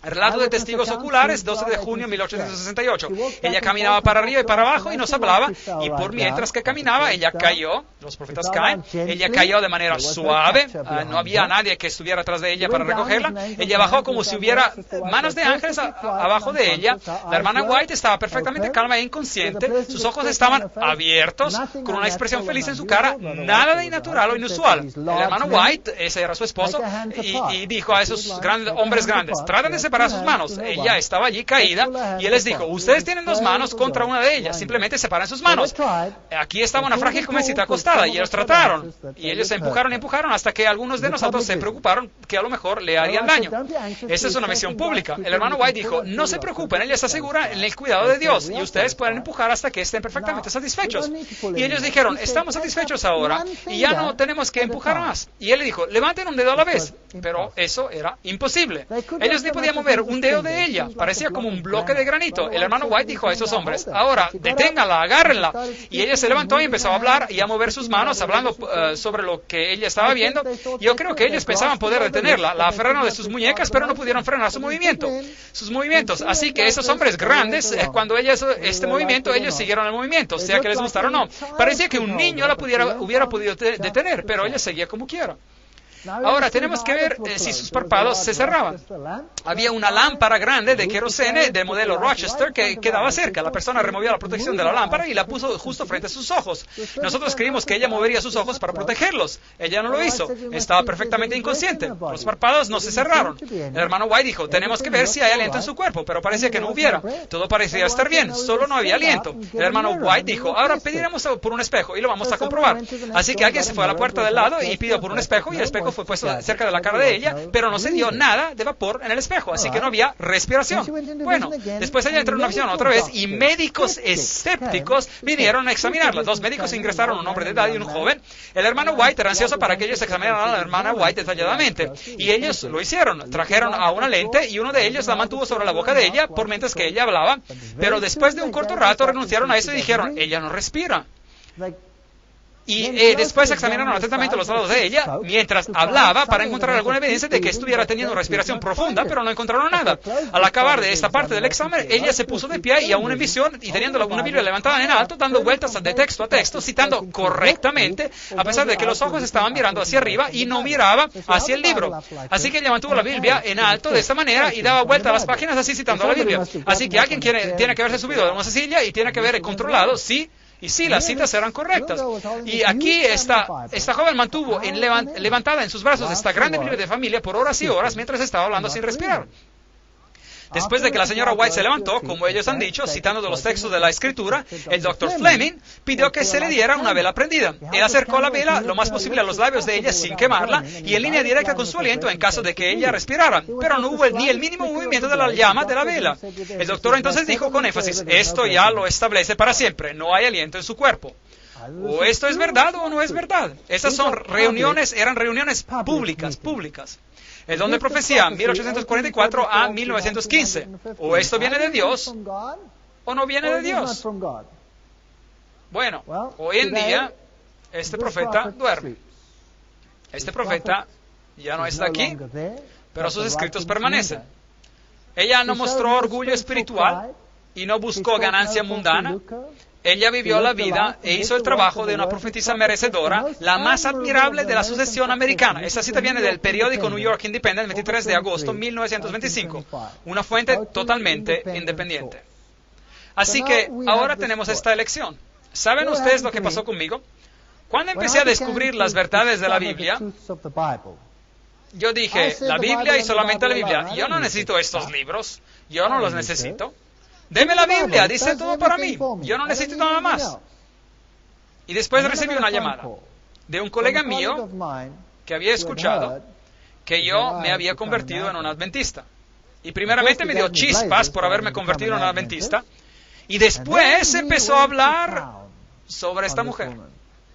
Relato de testigos oculares, 12 de junio de 1868. Ella caminaba para arriba y para abajo y nos hablaba, y por mientras que caminaba, ella cayó, los profetas caen, ella cayó de manera suave, no había nadie que estuviera atrás de ella para recogerla, ella bajó como si hubiera manos de ángeles abajo de ella. La hermana White estaba perfectamente calma e inconsciente, sus ojos estaban abiertos, con una expresión feliz en su cara, nada de innatural o inusual. El hermano White, ese era su esposo, y dijo a esos hombres grandes, traten de separar sus manos. Ella estaba allí caída y él les dijo, ustedes tienen 2 manos contra una de ellas, simplemente separen sus manos. Aquí estaba una frágil jovencita acostada y ellos trataron, y ellos se empujaron y empujaron hasta que algunos de nosotros se preocuparon que a lo mejor le harían daño. Esa es una misión pública. El hermano White dijo, no se preocupen, ella está segura en el cuidado de Dios y ustedes pueden empujar hasta que estén perfectamente satisfechos. Y ellos dijeron, estamos satisfechos ahora y ya no tenemos que empujar más. Y él le dijo, levanten un dedo a la vez, pero eso era imposible. Ellos ni podían mover un dedo de ella, parecía como un bloque de granito. El hermano White dijo a esos hombres, ahora deténganla, agárrenla. Y ella se levantó y empezó a hablar y a mover sus manos, hablando sobre lo que ella estaba viendo. Yo creo que ellos pensaban poder detenerla, la aferraron de sus muñecas, pero no pudieron frenar sus movimientos. Así que esos hombres grandes, cuando ella hizo este movimiento, ellos siguieron el movimiento, sea que les gustara o no. Parecía que un niño la hubiera podido detener, pero ella seguía como quiera. Ahora tenemos que ver si sus párpados se cerraban. Había una lámpara grande de querosene del modelo Rochester que quedaba cerca. La persona removió la protección de la lámpara y la puso justo frente a sus ojos. Nosotros creímos que ella movería sus ojos para protegerlos. Ella no lo hizo. Estaba perfectamente inconsciente. Los párpados no se cerraron. El hermano White dijo, tenemos que ver si hay aliento en su cuerpo, pero parecía que no hubiera. Todo parecía estar bien, solo no había aliento. El hermano White dijo, ahora pediremos por un espejo y lo vamos a comprobar. Así que alguien se fue a la puerta del lado y pidió por un espejo y el espejo fue puesto cerca de la cara de ella, pero no se dio nada de vapor en el espejo, así que no había respiración. Bueno, después ella entró en una visión otra vez y médicos escépticos vinieron a examinarla. 2 médicos ingresaron, un hombre de edad y un joven. El hermano White era ansioso para que ellos examinaran a la hermana White detalladamente, y ellos lo hicieron. Trajeron a una lente y uno de ellos la mantuvo sobre la boca de ella por mientras que ella hablaba, pero después de un corto rato renunciaron a eso y dijeron, ella no respira. Y después examinaron atentamente los lados de ella mientras hablaba para encontrar alguna evidencia de que estuviera teniendo respiración profunda, pero no encontraron nada. Al acabar de esta parte del examen, ella se puso de pie y aún en visión y teniendo una Biblia levantada en alto, dando vueltas de texto a texto, citando correctamente, a pesar de que los ojos estaban mirando hacia arriba y no miraba hacia el libro. Así que ella mantuvo la Biblia en alto de esta manera y daba vuelta a las páginas así citando la Biblia. Así que alguien tiene que haberse subido de una silla y tiene que haber controlado, sí. Y sí, las citas eran correctas. Y aquí esta joven mantuvo levantada en sus brazos esta grande Biblia de familia por horas y horas mientras estaba hablando sin respirar. Después de que la señora White se levantó, como ellos han dicho, citando de los textos de la Escritura, el Dr. Fleming pidió que se le diera una vela prendida. Él acercó la vela lo más posible a los labios de ella sin quemarla y en línea directa con su aliento en caso de que ella respirara, pero no hubo ni el mínimo movimiento de la llama de la vela. El doctor entonces dijo con énfasis, esto ya lo establece para siempre, no hay aliento en su cuerpo. O esto es verdad o no es verdad. Esas eran reuniones públicas. El don de profecía, 1844 a 1915. O esto viene de Dios, o no viene de Dios. Bueno, hoy en día, este profeta duerme. Este profeta ya no está aquí, pero sus escritos permanecen. Ella no mostró orgullo espiritual y no buscó ganancia mundana. Ella vivió la vida e hizo el trabajo de una profetisa merecedora, la más admirable de la sucesión americana. Esta cita viene del periódico New York Independent, 23 de agosto de 1925, una fuente totalmente independiente. Así que ahora tenemos esta elección. ¿Saben ustedes lo que pasó conmigo? Cuando empecé a descubrir las verdades de la Biblia, yo dije, la Biblia y solamente la Biblia. Yo no necesito estos libros. Yo no los necesito. Deme la Biblia, dice todo para mí. Yo no necesito nada más. Y después recibí una llamada de un colega mío que había escuchado que yo me había convertido en un adventista. Y primeramente me dio chispas por haberme convertido en un adventista. Y después empezó a hablar sobre esta mujer.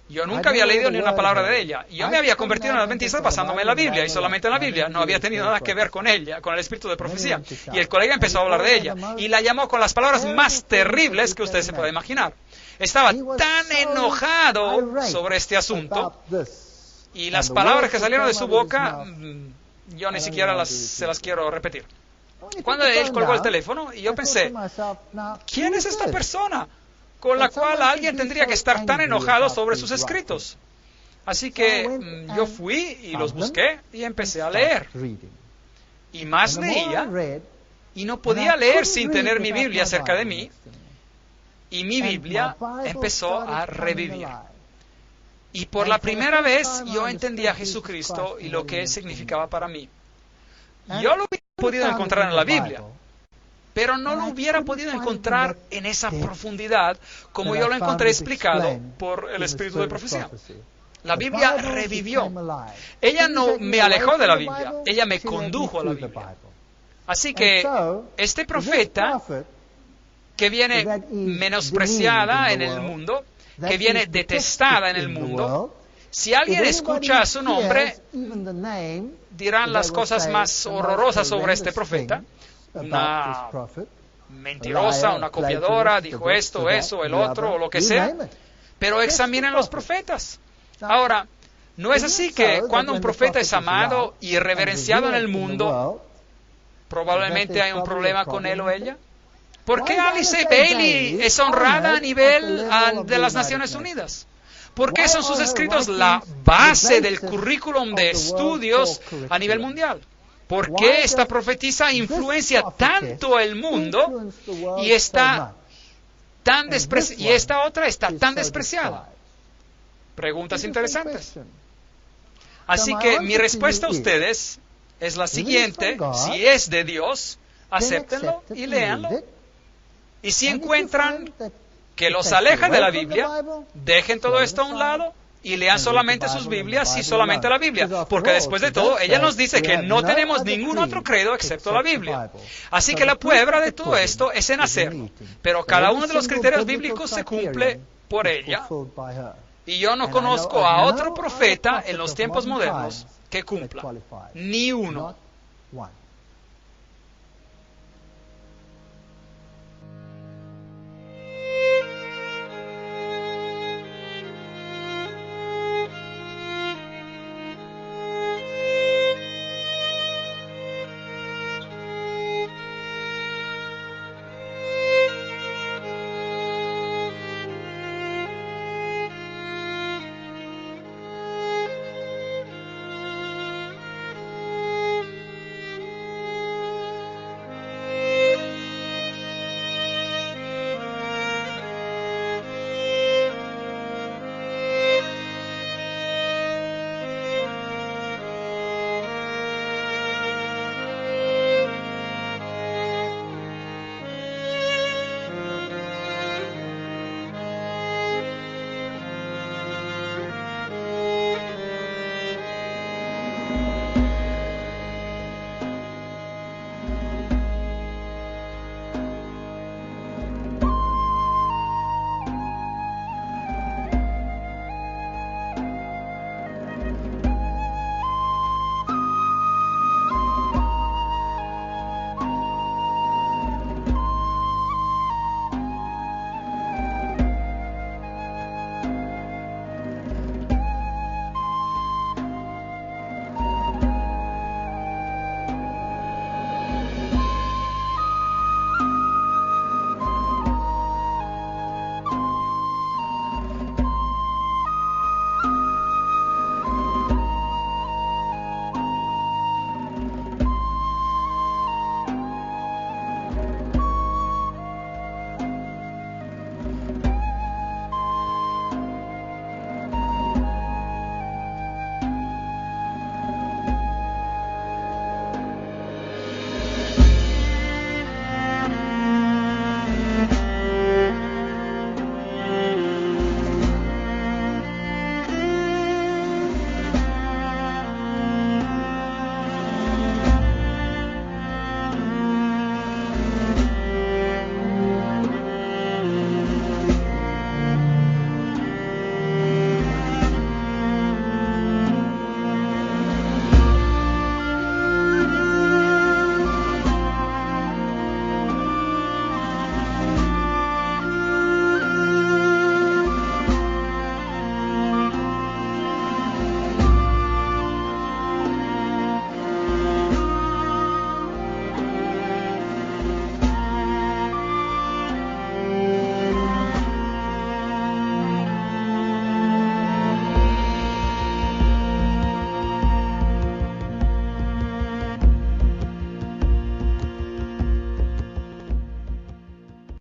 Yo nunca había leído ni una palabra de ella. Yo me había convertido en adventista basándome en la Biblia y solamente en la Biblia. No había tenido nada que ver con ella, con el espíritu de profecía. Y el colega empezó a hablar de ella y la llamó con las palabras más terribles que usted se puede imaginar. Estaba tan enojado sobre este asunto y las palabras que salieron de su boca, yo ni siquiera se las quiero repetir. Cuando él colgó el teléfono, y yo pensé, ¿quién es esta persona con la cual alguien tendría que estar tan enojado sobre sus escritos? Así que yo fui y los busqué y empecé a leer. Y más leía, y no podía leer sin tener mi Biblia cerca de mí, y mi Biblia empezó a revivir. Y por la primera vez yo entendí a Jesucristo y lo que Él significaba para mí. Yo lo hubiera podido encontrar en la Biblia, pero no lo hubiera podido encontrar en esa profundidad como yo lo encontré explicado por el espíritu de profecía. La Biblia revivió. Ella no me alejó de la Biblia, ella me condujo a la Biblia. Así que este profeta que viene menospreciada en el mundo, que viene detestada en el mundo, si alguien escucha su nombre, dirán las cosas más horrorosas sobre este profeta. Una mentirosa, una copiadora, dijo esto, eso, el otro, o lo que sea. Pero examinen los profetas. Ahora, ¿no es así que cuando un profeta es amado y reverenciado en el mundo, probablemente hay un problema con él o ella? ¿Por qué Alice Bailey es honrada a nivel de las Naciones Unidas? ¿Por qué son sus escritos la base del currículum de estudios a nivel mundial? ¿Por qué esta profetisa influencia tanto el mundo y esta otra está tan despreciada? Preguntas interesantes. Así que mi respuesta a ustedes es la siguiente: si es de Dios, acéptenlo y léanlo. Y si encuentran que los aleja de la Biblia, dejen todo esto a un lado y lean solamente sus Biblias y solamente la Biblia, porque después de todo, ella nos dice que no tenemos ningún otro credo excepto la Biblia. Así que la prueba de todo esto es en hacerlo, pero cada uno de los criterios bíblicos se cumple por ella, y yo no conozco a otro profeta en los tiempos modernos que cumpla, ni uno.